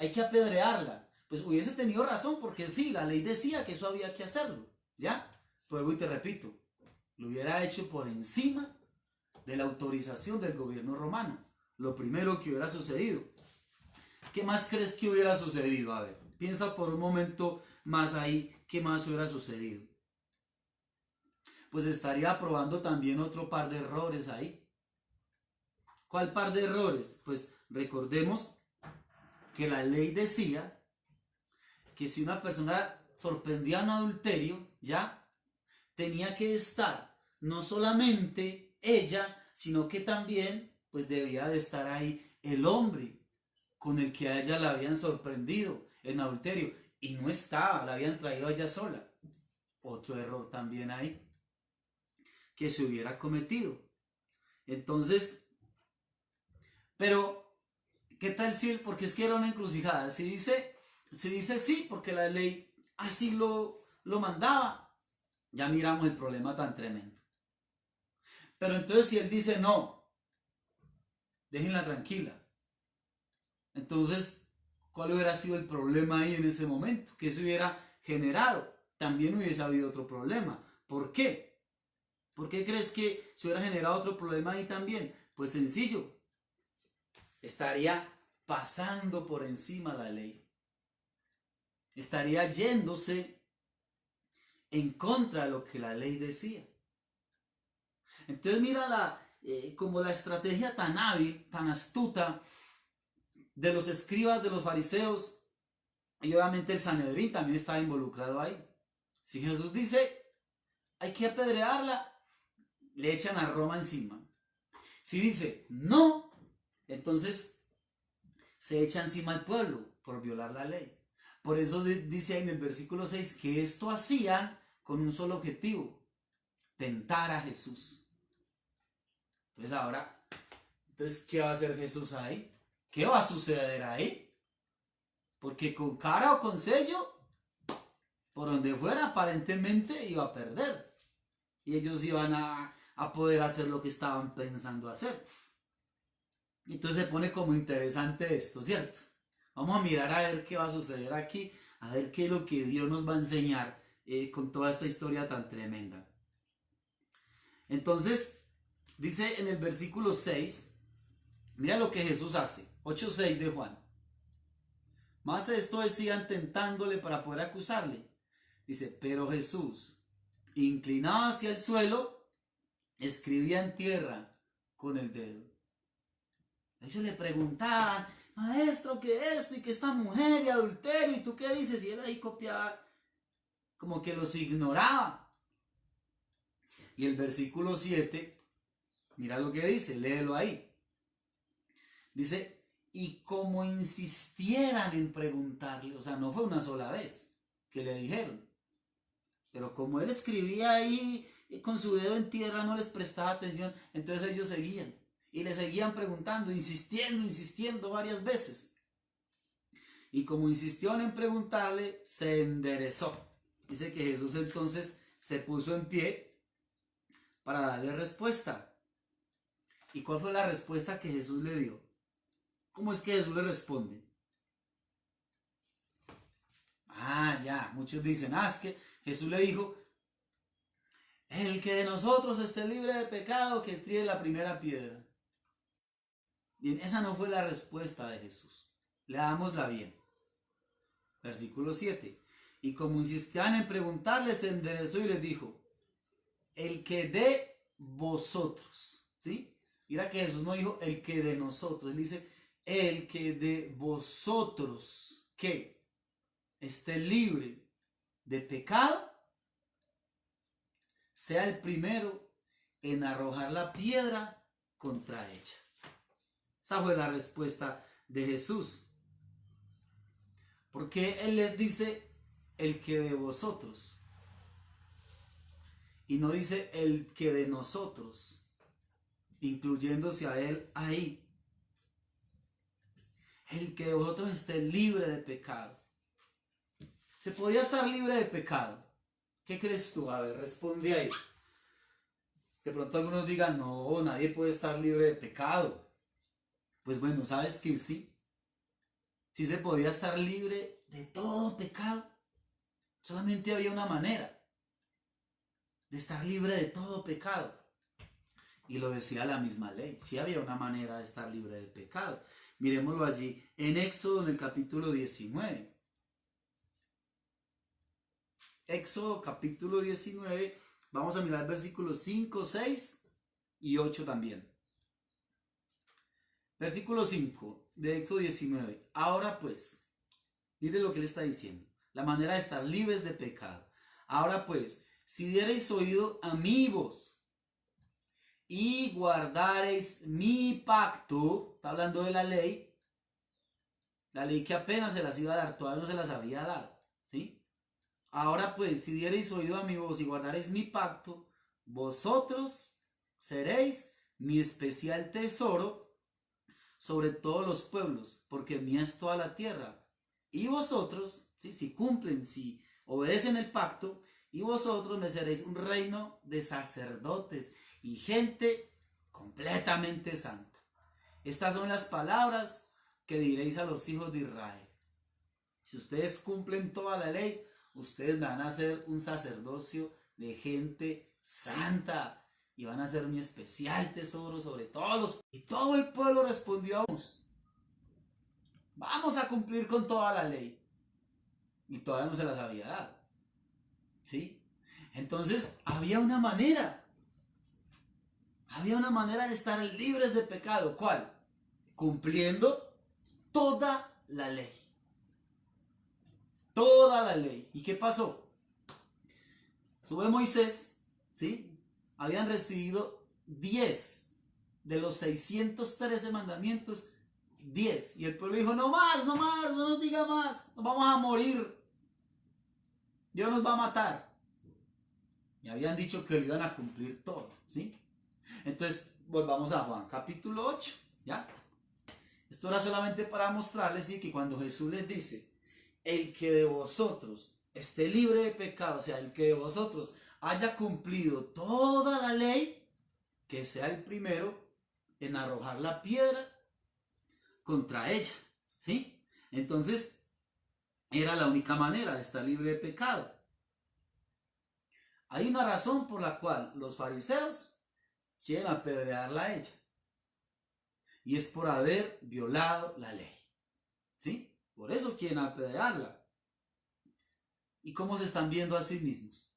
hay que apedrearla, pues hubiese tenido razón, porque sí, la ley decía que eso había que hacerlo, ¿ya? Vuelvo y te repito, lo hubiera hecho por encima de la autorización del gobierno romano. Lo primero que hubiera sucedido. ¿Qué más crees que hubiera sucedido? A ver, piensa por un momento más ahí, ¿qué más hubiera sucedido? Pues estaría aprobando también otro par de errores ahí. ¿Cuál par de errores? Pues recordemos que la ley decía que si una persona sorprendía un adulterio, ¿ya? Tenía que estar no solamente ella, sino que también pues debía de estar ahí el hombre con el que a ella la habían sorprendido en adulterio, y no estaba, la habían traído a ella sola. Otro error también ahí que se hubiera cometido. Entonces, pero ¿qué tal si? Porque es que era una encrucijada. Si dice sí, porque la ley así lo mandaba, ya miramos el problema tan tremendo. Pero entonces si él dice no, déjenla tranquila. Entonces, ¿cuál hubiera sido el problema ahí en ese momento? ¿Qué se hubiera generado? También hubiese habido otro problema. ¿Por qué? ¿Por qué crees que se hubiera generado otro problema ahí también? Pues sencillo. Estaría pasando por encima la ley. Estaría yéndose en contra de lo que la ley decía. Entonces mira como la estrategia tan hábil, tan astuta de los escribas, de los fariseos, y obviamente el Sanedrín también estaba involucrado ahí. Si Jesús dice, hay que apedrearla, le echan a Roma encima. Si dice, no, entonces se echa encima al pueblo por violar la ley. Por eso dice en el versículo 6 que esto hacían con un solo objetivo, tentar a Jesús. Pues ahora, entonces, ¿qué va a hacer Jesús ahí? ¿Qué va a suceder ahí? Porque con cara o con sello, por donde fuera, aparentemente iba a perder. Y ellos iban a poder hacer lo que estaban pensando hacer. Entonces se pone como interesante esto, ¿cierto? Vamos a mirar a ver qué va a suceder aquí, a ver qué es lo que Dios nos va a enseñar con toda esta historia tan tremenda. Entonces, dice en el versículo 6, mira lo que Jesús hace, 8:6 de Juan. Más esto decían tentándole para poder acusarle. Dice, pero Jesús, inclinado hacia el suelo, escribía en tierra con el dedo. Ellos le preguntaban, maestro, ¿qué es esto? Y que esta mujer y adulterio, ¿y tú qué dices? Y él ahí copiaba, como que los ignoraba. Y el versículo 7, mira lo que dice, léelo ahí. Dice, y como insistieran en preguntarle, o sea, no fue una sola vez que le dijeron, pero como él escribía ahí con su dedo en tierra, no les prestaba atención, entonces ellos seguían. Y le seguían preguntando, insistiendo varias veces. Y como insistieron en preguntarle, se enderezó. Dice que Jesús entonces se puso en pie para darle respuesta. ¿Y cuál fue la respuesta que Jesús le dio? ¿Cómo es que Jesús le responde? Ya, muchos dicen, es que Jesús le dijo, el que de nosotros esté libre de pecado, que tire la primera piedra. Bien, esa no fue la respuesta de Jesús. Leámosla bien. Versículo 7. Y como insistían en preguntarle, se enderezó y les dijo, el que de vosotros, ¿sí? Mira que Jesús no dijo el que de nosotros, él dice el que de vosotros, que esté libre de pecado, sea el primero en arrojar la piedra contra ella. Esa fue la respuesta de Jesús. Porque Él les dice el que de vosotros. Y no dice el que de nosotros, incluyéndose a Él ahí. El que de vosotros esté libre de pecado. ¿Se podía estar libre de pecado? ¿Qué crees tú? A ver, responde ahí. De pronto algunos digan, no, nadie puede estar libre de pecado. Pues bueno, ¿sabes que sí? Sí se podía estar libre de todo pecado. Solamente había una manera de estar libre de todo pecado. Y lo decía la misma ley. Sí había una manera de estar libre de pecado. Miremoslo allí en Éxodo, en el capítulo 19. Éxodo capítulo 19, vamos a mirar versículos 5, 6 y 8 también. Versículo 5 de Éxodo 19. Ahora pues, mire lo que le está diciendo. La manera de estar libres de pecado. Ahora pues, si diereis oído a mi voz y guardareis mi pacto, está hablando de la ley que apenas se las iba a dar, todavía no se las había dado, ¿sí? Ahora pues, si diereis oído a mi voz y guardareis mi pacto, vosotros seréis mi especial tesoro sobre todos los pueblos, porque mía es toda la tierra. Y vosotros, ¿sí? Si cumplen, si obedecen el pacto, y vosotros me seréis un reino de sacerdotes y gente completamente santa. Estas son las palabras que diréis a los hijos de Israel. Si ustedes cumplen toda la ley, ustedes van a ser un sacerdocio de gente santa y van a ser mi especial tesoro sobre todos los... Y todo el pueblo respondió, vamos a cumplir con toda la ley. Y todavía no se las había dado. ¿Sí? Entonces había una manera. Había una manera de estar libres de pecado. ¿Cuál? Cumpliendo toda la ley. Toda la ley. ¿Y qué pasó? Sube Moisés, ¿sí? Habían recibido 10 de los 613 mandamientos, 10. Y el pueblo dijo, no más, no nos diga más, nos vamos a morir. Dios nos va a matar. Y habían dicho que lo iban a cumplir todo, ¿sí? Entonces, volvamos a Juan, capítulo 8, ¿ya? Esto era solamente para mostrarles, ¿sí? Que cuando Jesús les dice, el que de vosotros esté libre de pecado, o sea, el que de vosotros haya cumplido toda la ley, que sea el primero en arrojar la piedra contra ella, ¿sí? Entonces, era la única manera de estar libre de pecado. Hay una razón por la cual los fariseos quieren apedrearla a ella. Y es por haber violado la ley, ¿sí? Por eso quieren apedrearla. ¿Y cómo se están viendo a sí mismos?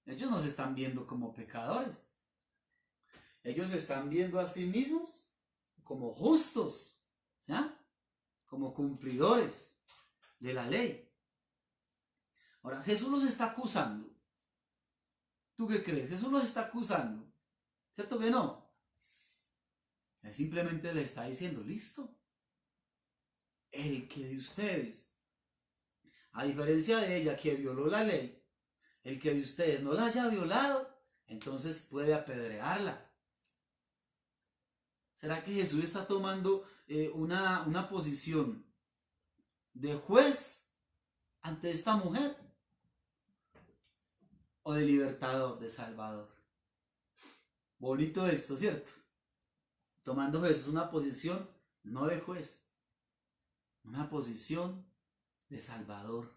Ellos no se están viendo como pecadores. Ellos se están viendo a sí mismos como justos, ¿ya? Como cumplidores de la ley. Ahora, Jesús los está acusando. ¿Tú qué crees? Jesús los está acusando. ¿Cierto que no? Él simplemente le está diciendo, listo. El que de ustedes, a diferencia de ella que violó la ley, el que de ustedes no la haya violado, entonces puede apedrearla. ¿Será que Jesús está tomando una posición de juez ante esta mujer? o de libertador, de salvador. Bonito esto, ¿cierto? Tomando Jesús una posición no de juez, una posición de salvador,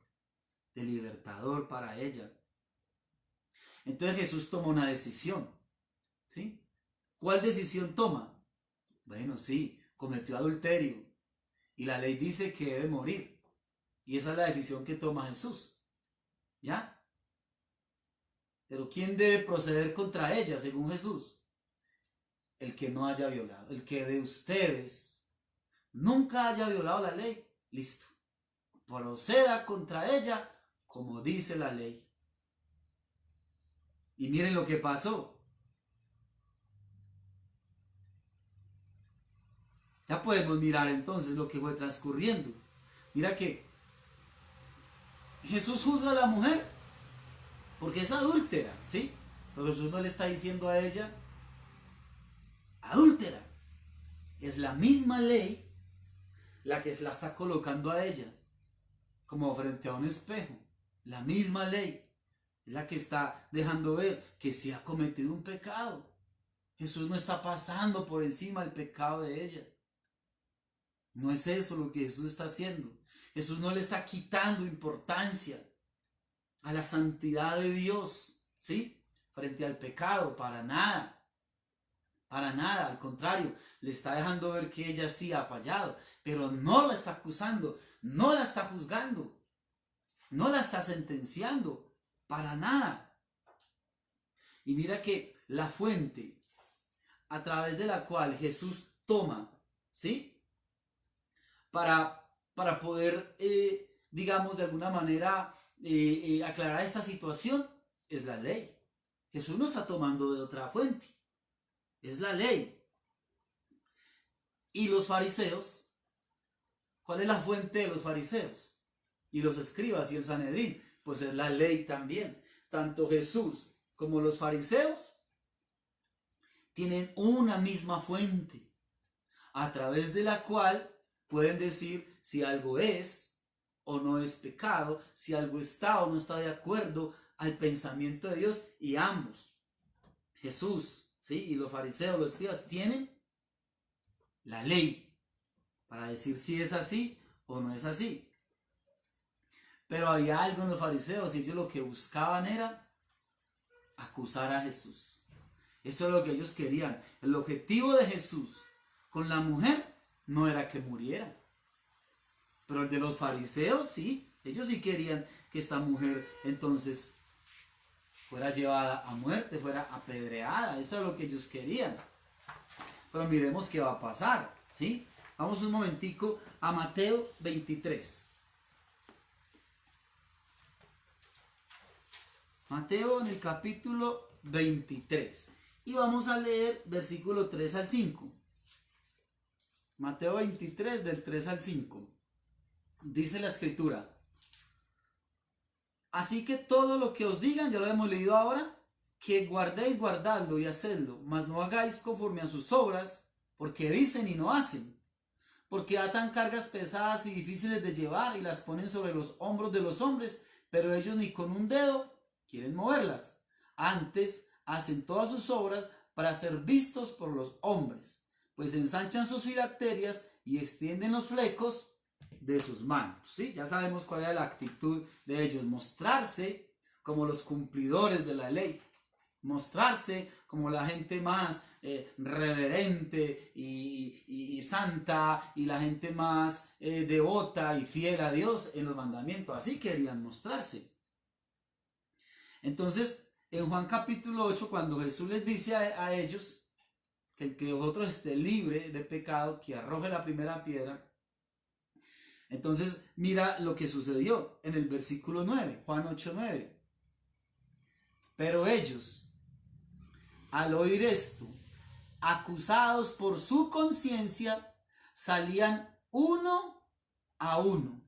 de libertador para ella. Entonces Jesús toma una decisión, ¿sí? ¿Cuál decisión toma? Bueno, sí, cometió adulterio y la ley dice que debe morir. Y esa es la decisión que toma Jesús, ¿ya? Pero ¿quién debe proceder contra ella según Jesús? El que no haya violado, el que de ustedes nunca haya violado la ley, listo. Proceda contra ella como dice la ley. Y miren lo que pasó. Ya podemos mirar entonces lo que fue transcurriendo. Mira que Jesús juzga a la mujer porque es adúltera, ¿sí? Pero Jesús no le está diciendo a ella adúltera. Es la misma ley la que la está colocando a ella como frente a un espejo. La misma ley es la que está dejando ver que sí ha cometido un pecado. Jesús no está pasando por encima del pecado de ella. No es eso lo que Jesús está haciendo. Jesús no le está quitando importancia a la santidad de Dios, ¿sí? Frente al pecado, para nada. Para nada, al contrario, le está dejando ver que ella sí ha fallado, pero no la está acusando, no la está juzgando, no la está sentenciando, para nada. Y mira que la fuente a través de la cual Jesús toma, ¿sí? Para poder, digamos, de alguna manera aclarar esta situación, es la ley. Jesús no está tomando de otra fuente, es la ley. Y los fariseos, ¿cuál es la fuente de los fariseos? Y los escribas y el Sanedrín, pues es la ley también. Tanto Jesús como los fariseos tienen una misma fuente, a través de la cual pueden decir si algo es o no es pecado, si algo está o no está de acuerdo al pensamiento de Dios, y ambos, Jesús, ¿sí? Y los fariseos, los escribas, tienen la ley para decir si es así o no es así. Pero había algo en los fariseos y ellos lo que buscaban era acusar a Jesús. Eso es lo que ellos querían. El objetivo de Jesús con la mujer no era que muriera. Pero el de los fariseos sí, ellos sí querían que esta mujer entonces fuera llevada a muerte, fuera apedreada. Eso es lo que ellos querían. Pero miremos qué va a pasar, ¿sí? Vamos un momentico a Mateo 23. Mateo en el capítulo 23. Y vamos a leer versículo 3 al 5. Mateo 23 del 3 al 5. Dice la escritura: así que todo lo que os digan, ya lo hemos leído ahora, que guardéis, guardadlo y hacedlo, mas no hagáis conforme a sus obras, porque dicen y no hacen. Porque atan cargas pesadas y difíciles de llevar y las ponen sobre los hombros de los hombres, pero ellos ni con un dedo quieren moverlas. Antes hacen todas sus obras para ser vistos por los hombres, pues ensanchan sus filacterias y extienden los flecos de sus mantos, ¿sí? Ya sabemos cuál era la actitud de ellos: mostrarse como los cumplidores de la ley, mostrarse como la gente más reverente y santa, y la gente más devota y fiel a Dios en los mandamientos. Así querían mostrarse. Entonces, en Juan capítulo 8, cuando Jesús les dice a ellos que el que de vosotros esté libre de pecado, que arroje la primera piedra, entonces mira lo que sucedió en el versículo 9, Juan 8, 9. Pero ellos, al oír esto, acusados por su conciencia, salían uno a uno,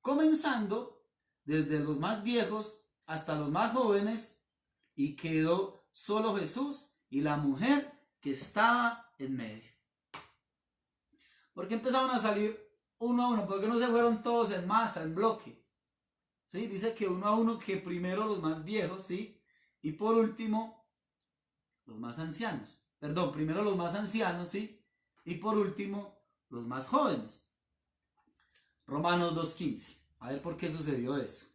comenzando desde los más viejos hasta los más jóvenes, y quedó solo Jesús y la mujer que estaba en medio. ¿Por qué empezaron a salir uno a uno? ¿Por qué no se fueron todos en masa, en bloque? ¿sí? Dice que uno a uno, que primero los más viejos, ¿sí? Y por último, los más ancianos. Perdón, primero los más ancianos, ¿sí? Y por último, los más jóvenes. Romanos 2:15. A ver por qué sucedió eso.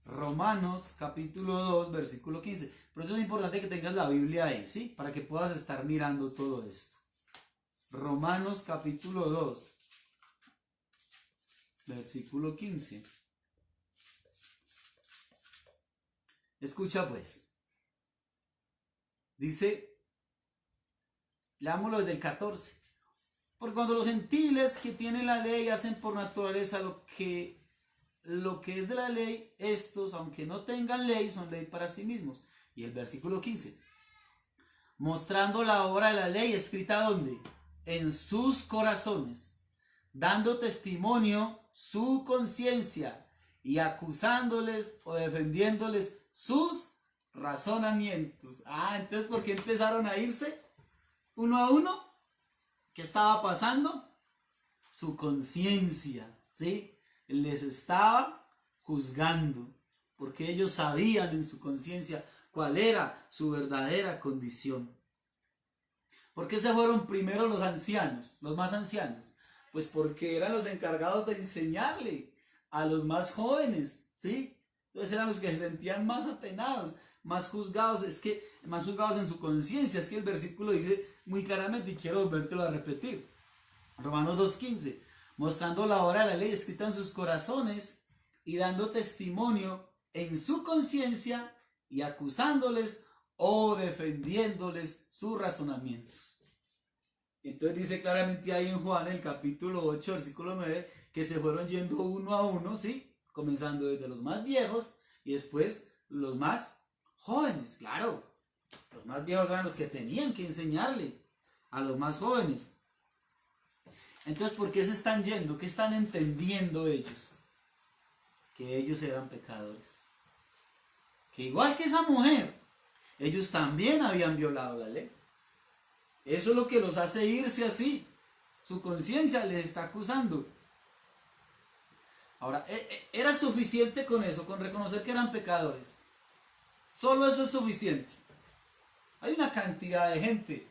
Romanos capítulo 2, versículo 15. Por eso es importante que tengas la Biblia ahí, ¿sí? Para que puedas estar mirando todo esto. Romanos capítulo 2, versículo 15. Escucha pues. Dice, leámoslo desde el 14. Porque cuando los gentiles que tienen la ley hacen por naturaleza lo que es de la ley, estos, aunque no tengan ley, son ley para sí mismos. Y el versículo 15. Mostrando la obra de la ley escrita ¿dónde? En sus corazones, dando testimonio su conciencia y acusándoles o defendiéndoles sus razonamientos. Entonces, ¿por qué empezaron a irse uno a uno? ¿Qué estaba pasando? Su conciencia, ¿sí? Les estaba juzgando, porque ellos sabían en su conciencia cuál era su verdadera condición. ¿Por qué se fueron primero los ancianos, los más ancianos? Pues porque eran los encargados de enseñarle a los más jóvenes, ¿sí? Entonces eran los que se sentían más apenados, más juzgados, más juzgados en su conciencia. Es que el versículo dice muy claramente, y quiero volvértelo a repetir. Romanos 2:15, mostrando la obra de la ley escrita en sus corazones y dando testimonio en su conciencia y acusándoles o defendiéndoles sus razonamientos. Entonces dice claramente ahí en Juan, el capítulo 8, versículo 9, que se fueron yendo uno a uno, ¿sí? Comenzando desde los más viejos y después los más jóvenes, claro. Los más viejos eran los que tenían que enseñarle a los más jóvenes. Entonces, ¿por qué se están yendo? ¿Qué están entendiendo ellos? Que ellos eran pecadores. Que igual que esa mujer, ellos también habían violado la ley. Eso es lo que los hace irse así. Su conciencia les está acusando. Ahora, ¿era suficiente con eso? Con reconocer que eran pecadores. Solo eso es suficiente. Hay una cantidad de gente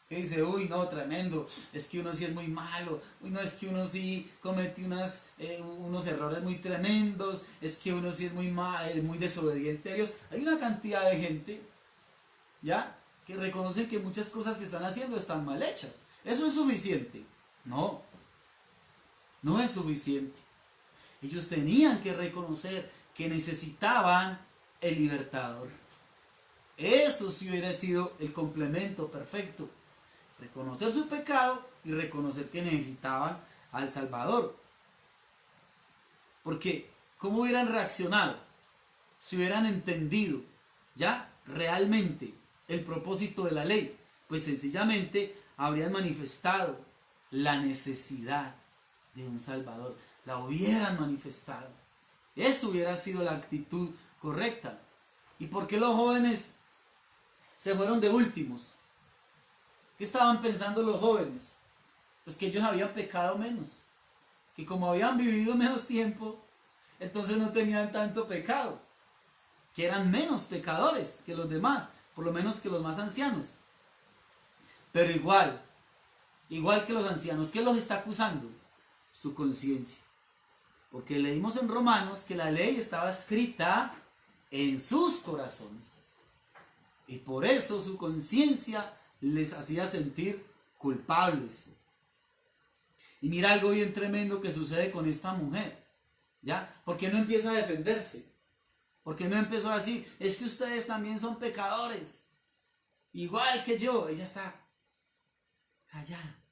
que dice, uy, no, tremendo, es que uno sí es muy malo, uy, no, es que uno sí comete unos errores muy tremendos, es que uno sí es muy desobediente a Dios. Hay una cantidad de gente, ¿ya?, que reconocen que muchas cosas que están haciendo están mal hechas. ¿Eso es suficiente? No, no es suficiente. Ellos tenían que reconocer que necesitaban el libertador. Eso sí hubiera sido el complemento perfecto. Reconocer su pecado y reconocer que necesitaban al Salvador. Porque, ¿cómo hubieran reaccionado? Si hubieran entendido ya realmente el propósito de la ley, pues sencillamente habrían manifestado la necesidad de un Salvador. La hubieran manifestado. Eso hubiera sido la actitud correcta. ¿Y por qué los jóvenes se fueron de últimos? ¿Qué estaban pensando los jóvenes? Pues que ellos habían pecado menos. Que como habían vivido menos tiempo, entonces no tenían tanto pecado. Que eran menos pecadores que los demás, por lo menos que los más ancianos. Pero igual que los ancianos, ¿qué los está acusando? Su conciencia. Porque leímos en Romanos que la ley estaba escrita en sus corazones. Y por eso su conciencia les hacía sentir culpables. Y mira algo bien tremendo que sucede con esta mujer. ¿Ya? ¿Por qué no empieza a defenderse? ¿Por qué no empezó a decir, es que ustedes también son pecadores? Igual que yo. Ella está callada.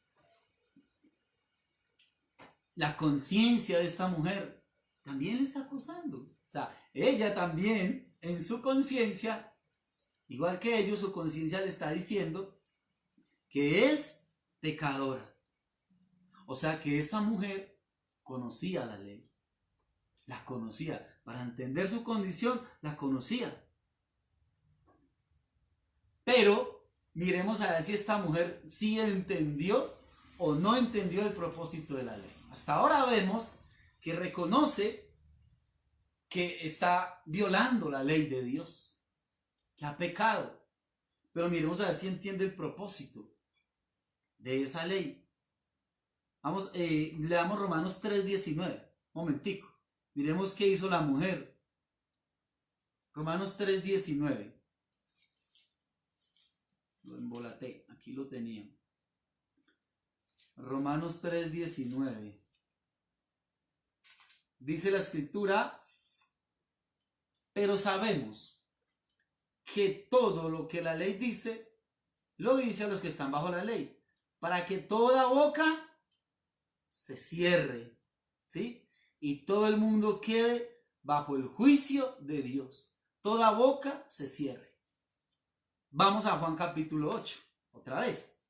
La conciencia de esta mujer también le está acusando. O sea, ella también en su conciencia, igual que ellos, su conciencia le está diciendo que es pecadora. O sea que esta mujer conocía la ley. La conocía. Para entender su condición, la conocía. Pero miremos a ver si esta mujer sí entendió o no entendió el propósito de la ley. Hasta ahora vemos que reconoce que está violando la ley de Dios, que ha pecado. Pero miremos a ver si entiende el propósito de esa ley. Vamos, leamos Romanos 3:19. Momentico. Miremos qué hizo la mujer. Romanos 3:19. Lo embolaté, aquí lo tenía. Romanos 3:19. Dice la escritura, pero sabemos que todo lo que la ley dice, lo dice a los que están bajo la ley, para que toda boca se cierre, ¿sí? Y todo el mundo quede bajo el juicio de Dios. Toda boca se cierre. Vamos a Juan capítulo 8, otra vez.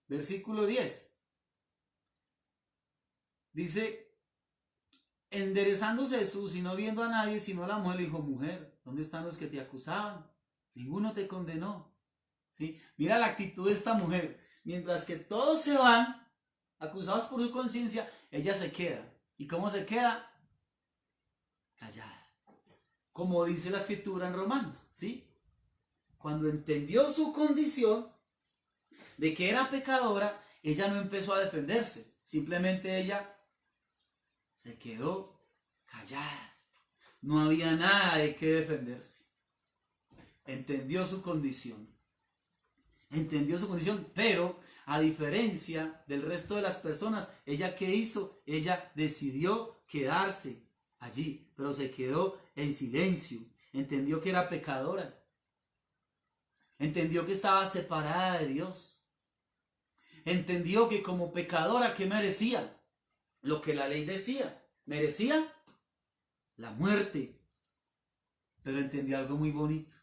Versículo 10. Dice, enderezándose Jesús y no viendo a nadie, sino a la mujer, le dijo, mujer, ¿dónde están los que te acusaban? Ninguno te condenó. ¿Sí? Mira la actitud de esta mujer. Mientras que todos se van, acusados por su conciencia, ella se queda. ¿Y cómo se queda? Callada. Como dice la escritura en Romanos, ¿sí? Cuando entendió su condición de que era pecadora, ella no empezó a defenderse. Simplemente ella se quedó callada. No había nada de qué defenderse. Entendió su condición. Entendió su condición, pero a diferencia del resto de las personas, ¿ella qué hizo? Ella decidió quedarse allí, pero se quedó en silencio. Entendió que era pecadora. Entendió que estaba separada de Dios. Entendió que como pecadora, ¿qué merecía? Lo que la ley decía. Merecía la muerte. Pero entendió algo muy bonito.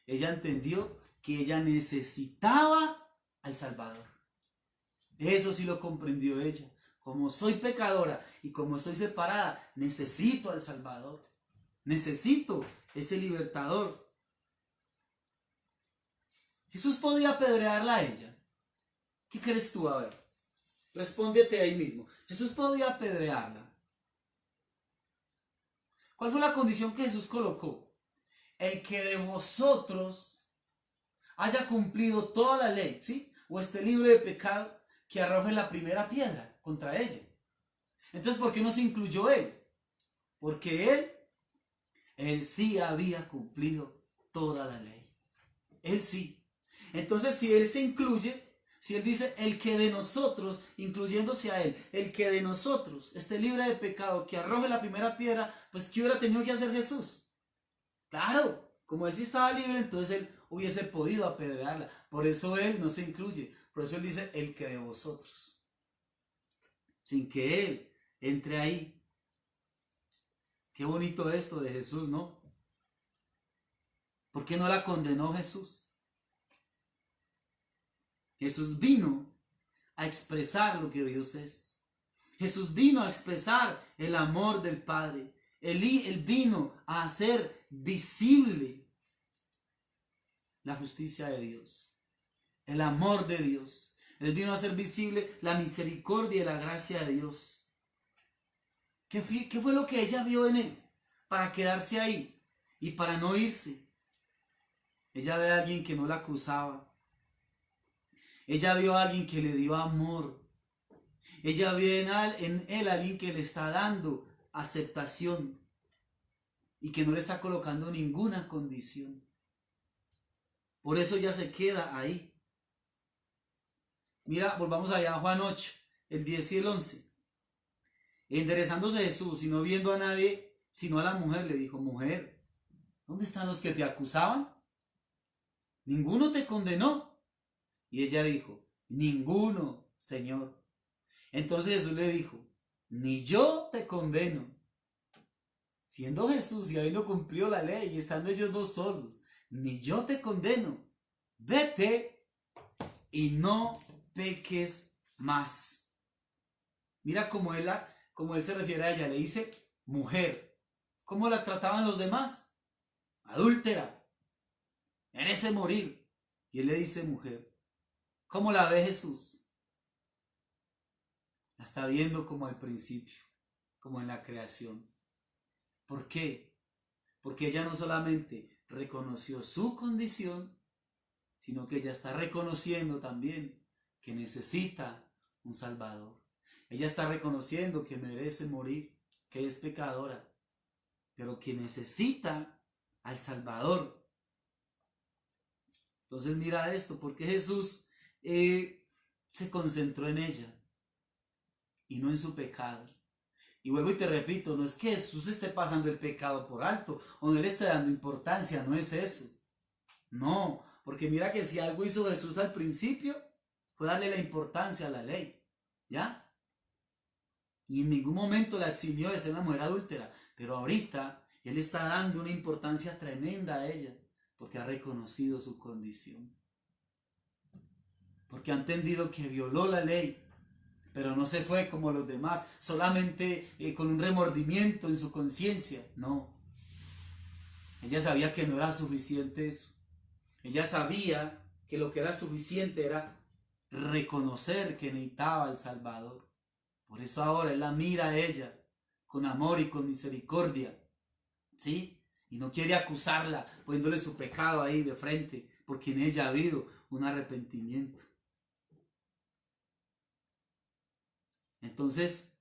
Ella entendió que ella necesitaba al Salvador. Eso sí lo comprendió ella. Como soy pecadora y como estoy separada, necesito al Salvador. Necesito ese libertador. Jesús podía apedrearla a ella. ¿Qué crees tú? A ver, respóndete ahí mismo. Jesús podía apedrearla. ¿Cuál fue la condición que Jesús colocó? El que de vosotros haya cumplido toda la ley, ¿sí? O esté libre de pecado, que arroje la primera piedra contra ella. Entonces, ¿por qué no se incluyó él? Porque él sí había cumplido toda la ley. Él sí. Entonces, si él se incluye, si él dice, el que de nosotros, incluyéndose a él, el que de nosotros esté libre de pecado, que arroje la primera piedra, pues ¿qué hubiera tenido que hacer Jesús? Claro, como él sí estaba libre, entonces él hubiese podido apedrearla. Por eso él no se incluye. Por eso él dice, el que de vosotros. Sin que él entre ahí. Qué bonito esto de Jesús, ¿no? ¿Por qué no la condenó Jesús? Jesús vino a expresar lo que Dios es. Jesús vino a expresar el amor del Padre. Él vino a hacer visible la justicia de Dios, el amor de Dios. Él vino a hacer visible la misericordia y la gracia de Dios. ¿Qué fue lo que ella vio en él para quedarse ahí y para no irse? Ella ve a alguien que no la acusaba. Ella vio a alguien que le dio amor. Ella vio en él a alguien que le está dando aceptación y que no le está colocando ninguna condición. Por eso ella se queda ahí. Mira, volvamos allá a Juan 8, el 10 y el 11. Enderezándose Jesús y no viendo a nadie, sino a la mujer, le dijo, mujer, ¿dónde están los que te acusaban? ¿Ninguno te condenó? Y ella dijo, ninguno, Señor. Entonces Jesús le dijo, ni yo te condeno. Siendo Jesús y habiendo cumplido la ley y estando ellos dos solos, ni yo te condeno. Vete y no peques más. Mira cómo él se refiere a ella, le dice mujer. ¿Cómo la trataban los demás? Adúltera, merece morir. Y él le dice mujer. ¿Cómo la ve Jesús? La está viendo como al principio, como en la creación. ¿Por qué? Porque ella no solamente reconoció su condición, sino que ella está reconociendo también que necesita un Salvador. Ella está reconociendo que merece morir, que es pecadora, pero que necesita al Salvador. Entonces mira esto, porque Jesús se concentró en ella y no en su pecado. Y vuelvo y te repito, no es que Jesús esté pasando el pecado por alto o no le esté dando importancia, no es eso. No, porque mira que si algo hizo Jesús al principio fue darle la importancia a la ley, ¿ya? Y en ningún momento la eximió de ser una mujer adúltera, pero ahorita Él está dando una importancia tremenda a ella, porque ha reconocido su condición. Porque ha entendido que violó la ley, pero no se fue como los demás, solamente con un remordimiento en su conciencia. No, ella sabía que no era suficiente eso. Ella sabía que lo que era suficiente era reconocer que necesitaba al Salvador. Por eso ahora Él la mira a ella con amor y con misericordia, ¿sí? Y no quiere acusarla poniéndole su pecado ahí de frente, porque en ella ha habido un arrepentimiento. Entonces,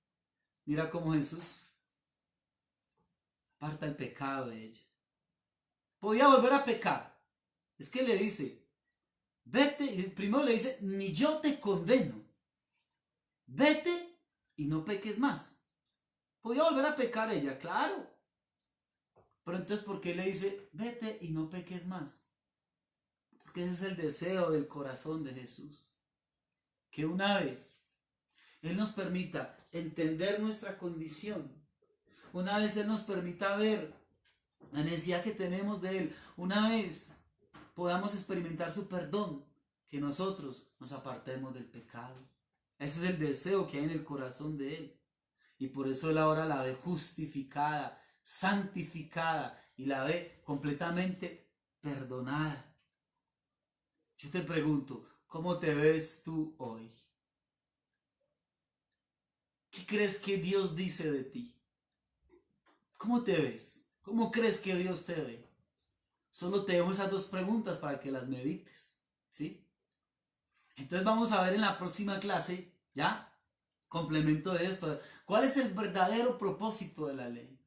mira cómo Jesús aparta el pecado de ella. Podía volver a pecar. Es que le dice, vete, y primero le dice, ni yo te condeno. Vete y no peques más. Podía volver a pecar ella, claro. Pero entonces, ¿por qué le dice, vete y no peques más? Porque ese es el deseo del corazón de Jesús. Que una vez Él nos permita entender nuestra condición. Una vez Él nos permita ver la necesidad que tenemos de Él. Una vez podamos experimentar su perdón. Que nosotros nos apartemos del pecado. Ese es el deseo que hay en el corazón de Él. Y por eso Él ahora la ve justificada, santificada y la ve completamente perdonada. Yo te pregunto, ¿cómo te ves tú hoy? ¿Qué crees que Dios dice de ti? ¿Cómo te ves? ¿Cómo crees que Dios te ve? Solo te dejo esas dos preguntas para que las medites, ¿sí? Entonces vamos a ver en la próxima clase, ¿ya? Complemento de esto. ¿Cuál es el verdadero propósito de la ley?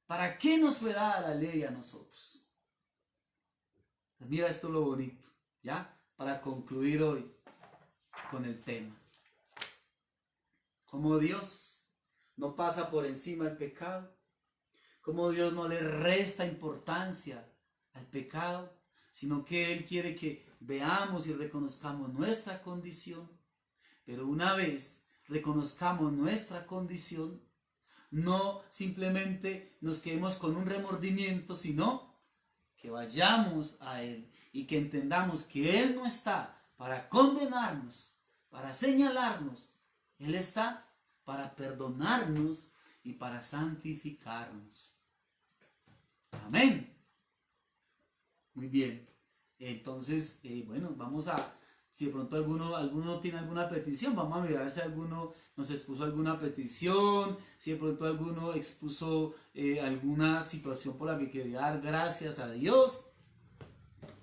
¿Para qué nos fue dada la ley a nosotros? Pues mira esto lo bonito, ¿ya? Para concluir hoy con el tema. Como Dios no pasa por encima del pecado, como Dios no le resta importancia al pecado, sino que Él quiere que veamos y reconozcamos nuestra condición, pero una vez reconozcamos nuestra condición, no simplemente nos quedemos con un remordimiento, sino que vayamos a Él y que entendamos que Él no está para condenarnos, para señalarnos. Él está para perdonarnos y para santificarnos. Amén. Muy bien. Entonces, bueno, vamos a, si de pronto alguno tiene alguna petición, vamos a mirar si alguno nos expuso alguna petición, si de pronto alguno expuso alguna situación por la que quería dar gracias a Dios.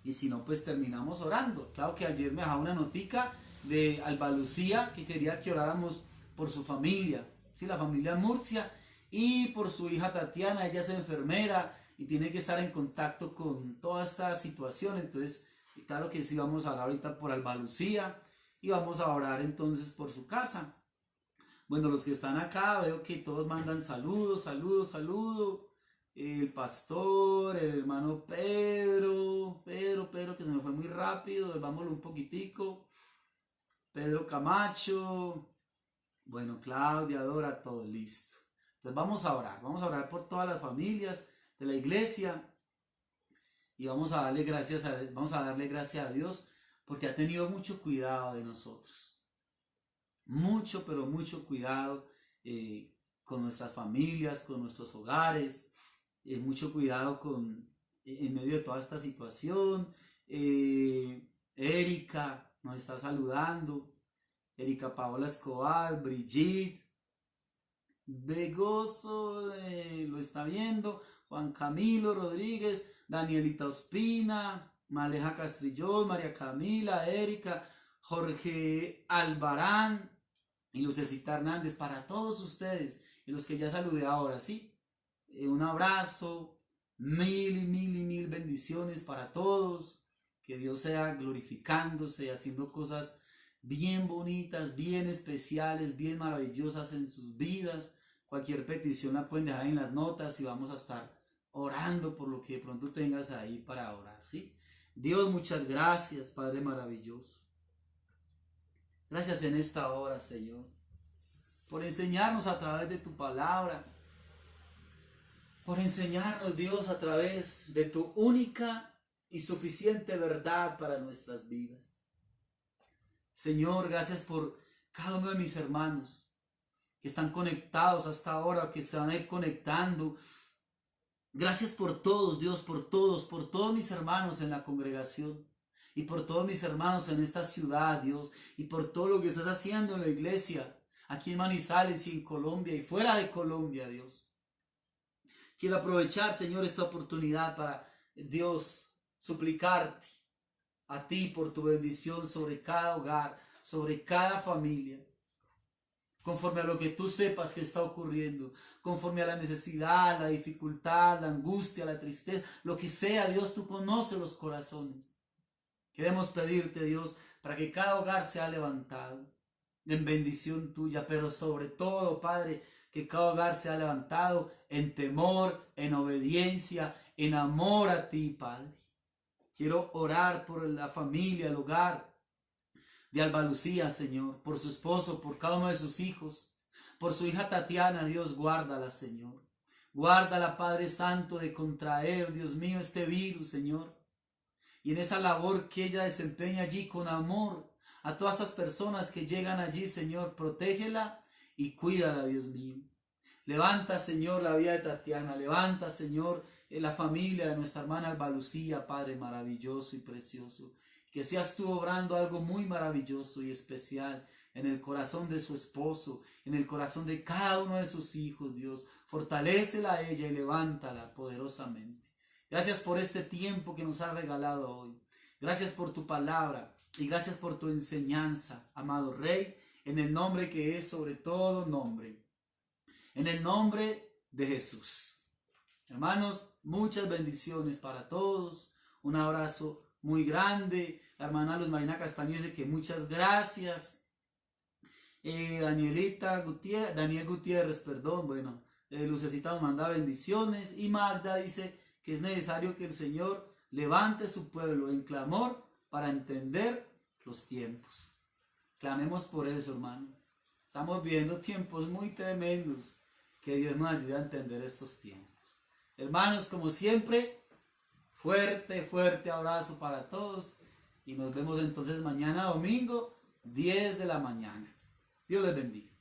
Y si no, pues terminamos orando. Claro que ayer me dejaba una notica de Alba Lucía que quería que oráramos por su familia, ¿sí? La familia Murcia, y por su hija Tatiana. Ella es enfermera y tiene que estar en contacto con toda esta situación. Entonces, claro que sí, vamos a orar ahorita por Alba Lucía y vamos a orar entonces por su casa. Bueno, los que están acá, veo que todos mandan saludos. El pastor, el hermano Pedro, que se me fue muy rápido, vámonos un poquitico. Pedro Camacho, bueno, Claudia, Dora, todo listo. Entonces vamos a orar por todas las familias de la iglesia y vamos a darle gracias a Dios porque ha tenido mucho cuidado de nosotros. Mucho, pero mucho cuidado con nuestras familias, con nuestros hogares, mucho cuidado en medio de toda esta situación. Erika nos está saludando. Erika Paola Escobar, Brigitte, Begoso, lo está viendo, Juan Camilo Rodríguez, Danielita Ospina, Maleja Castrillón, María Camila, Erika, Jorge Albarán y Lucecita Hernández, para todos ustedes y los que ya saludé ahora, ¿sí? Un abrazo, mil y mil y mil bendiciones para todos, que Dios sea glorificándose, haciendo cosas bien bonitas, bien especiales, bien maravillosas en sus vidas. Cualquier petición la pueden dejar en las notas y vamos a estar orando por lo que de pronto tengas ahí para orar, ¿sí? Dios, muchas gracias, Padre maravilloso. Gracias en esta hora, Señor, por enseñarnos a través de tu palabra, por enseñarnos, Dios, a través de tu única y suficiente verdad para nuestras vidas. Señor, gracias por cada uno de mis hermanos que están conectados hasta ahora, que se van a ir conectando. Gracias por todos, Dios, por todos mis hermanos en la congregación y por todos mis hermanos en esta ciudad, Dios, y por todo lo que estás haciendo en la iglesia, aquí en Manizales y en Colombia y fuera de Colombia, Dios. Quiero aprovechar, Señor, esta oportunidad para, Dios, suplicarte a ti por tu bendición sobre cada hogar, sobre cada familia, conforme a lo que tú sepas que está ocurriendo, conforme a la necesidad, la dificultad, la angustia, la tristeza, lo que sea, Dios, tú conoces los corazones. Queremos pedirte, Dios, para que cada hogar sea levantado en bendición tuya, pero sobre todo, Padre, que cada hogar sea levantado en temor, en obediencia, en amor a ti, Padre. Quiero orar por la familia, el hogar de Alba Lucía, Señor, por su esposo, por cada uno de sus hijos, por su hija Tatiana, Dios, guárdala, Señor. Guárdala, Padre Santo, de contraer, Dios mío, este virus, Señor. Y en esa labor que ella desempeña allí con amor a todas estas personas que llegan allí, Señor, protégela y cuídala, Dios mío. Levanta, Señor, la vida de Tatiana. Levanta, Señor, la familia de nuestra hermana Alba Lucía, Padre maravilloso y precioso. Que seas tú obrando algo muy maravilloso y especial en el corazón de su esposo, en el corazón de cada uno de sus hijos, Dios. Fortalécela a ella y levántala poderosamente. Gracias por este tiempo que nos has regalado hoy. Gracias por tu palabra y gracias por tu enseñanza, amado Rey, en el nombre que es sobre todo nombre. En el nombre de Jesús. Hermanos, muchas bendiciones para todos. Un abrazo muy grande. La hermana Luz Marina Castaño dice que muchas gracias. Daniel Gutiérrez, perdón, bueno, Lucecita nos manda bendiciones. Y Magda dice que es necesario que el Señor levante su pueblo en clamor para entender los tiempos. Clamemos por eso, hermano. Estamos viviendo tiempos muy tremendos. Que Dios nos ayude a entender estos tiempos. Hermanos, como siempre, fuerte abrazo para todos. Y nos vemos entonces mañana domingo, 10 de la mañana. Dios les bendiga.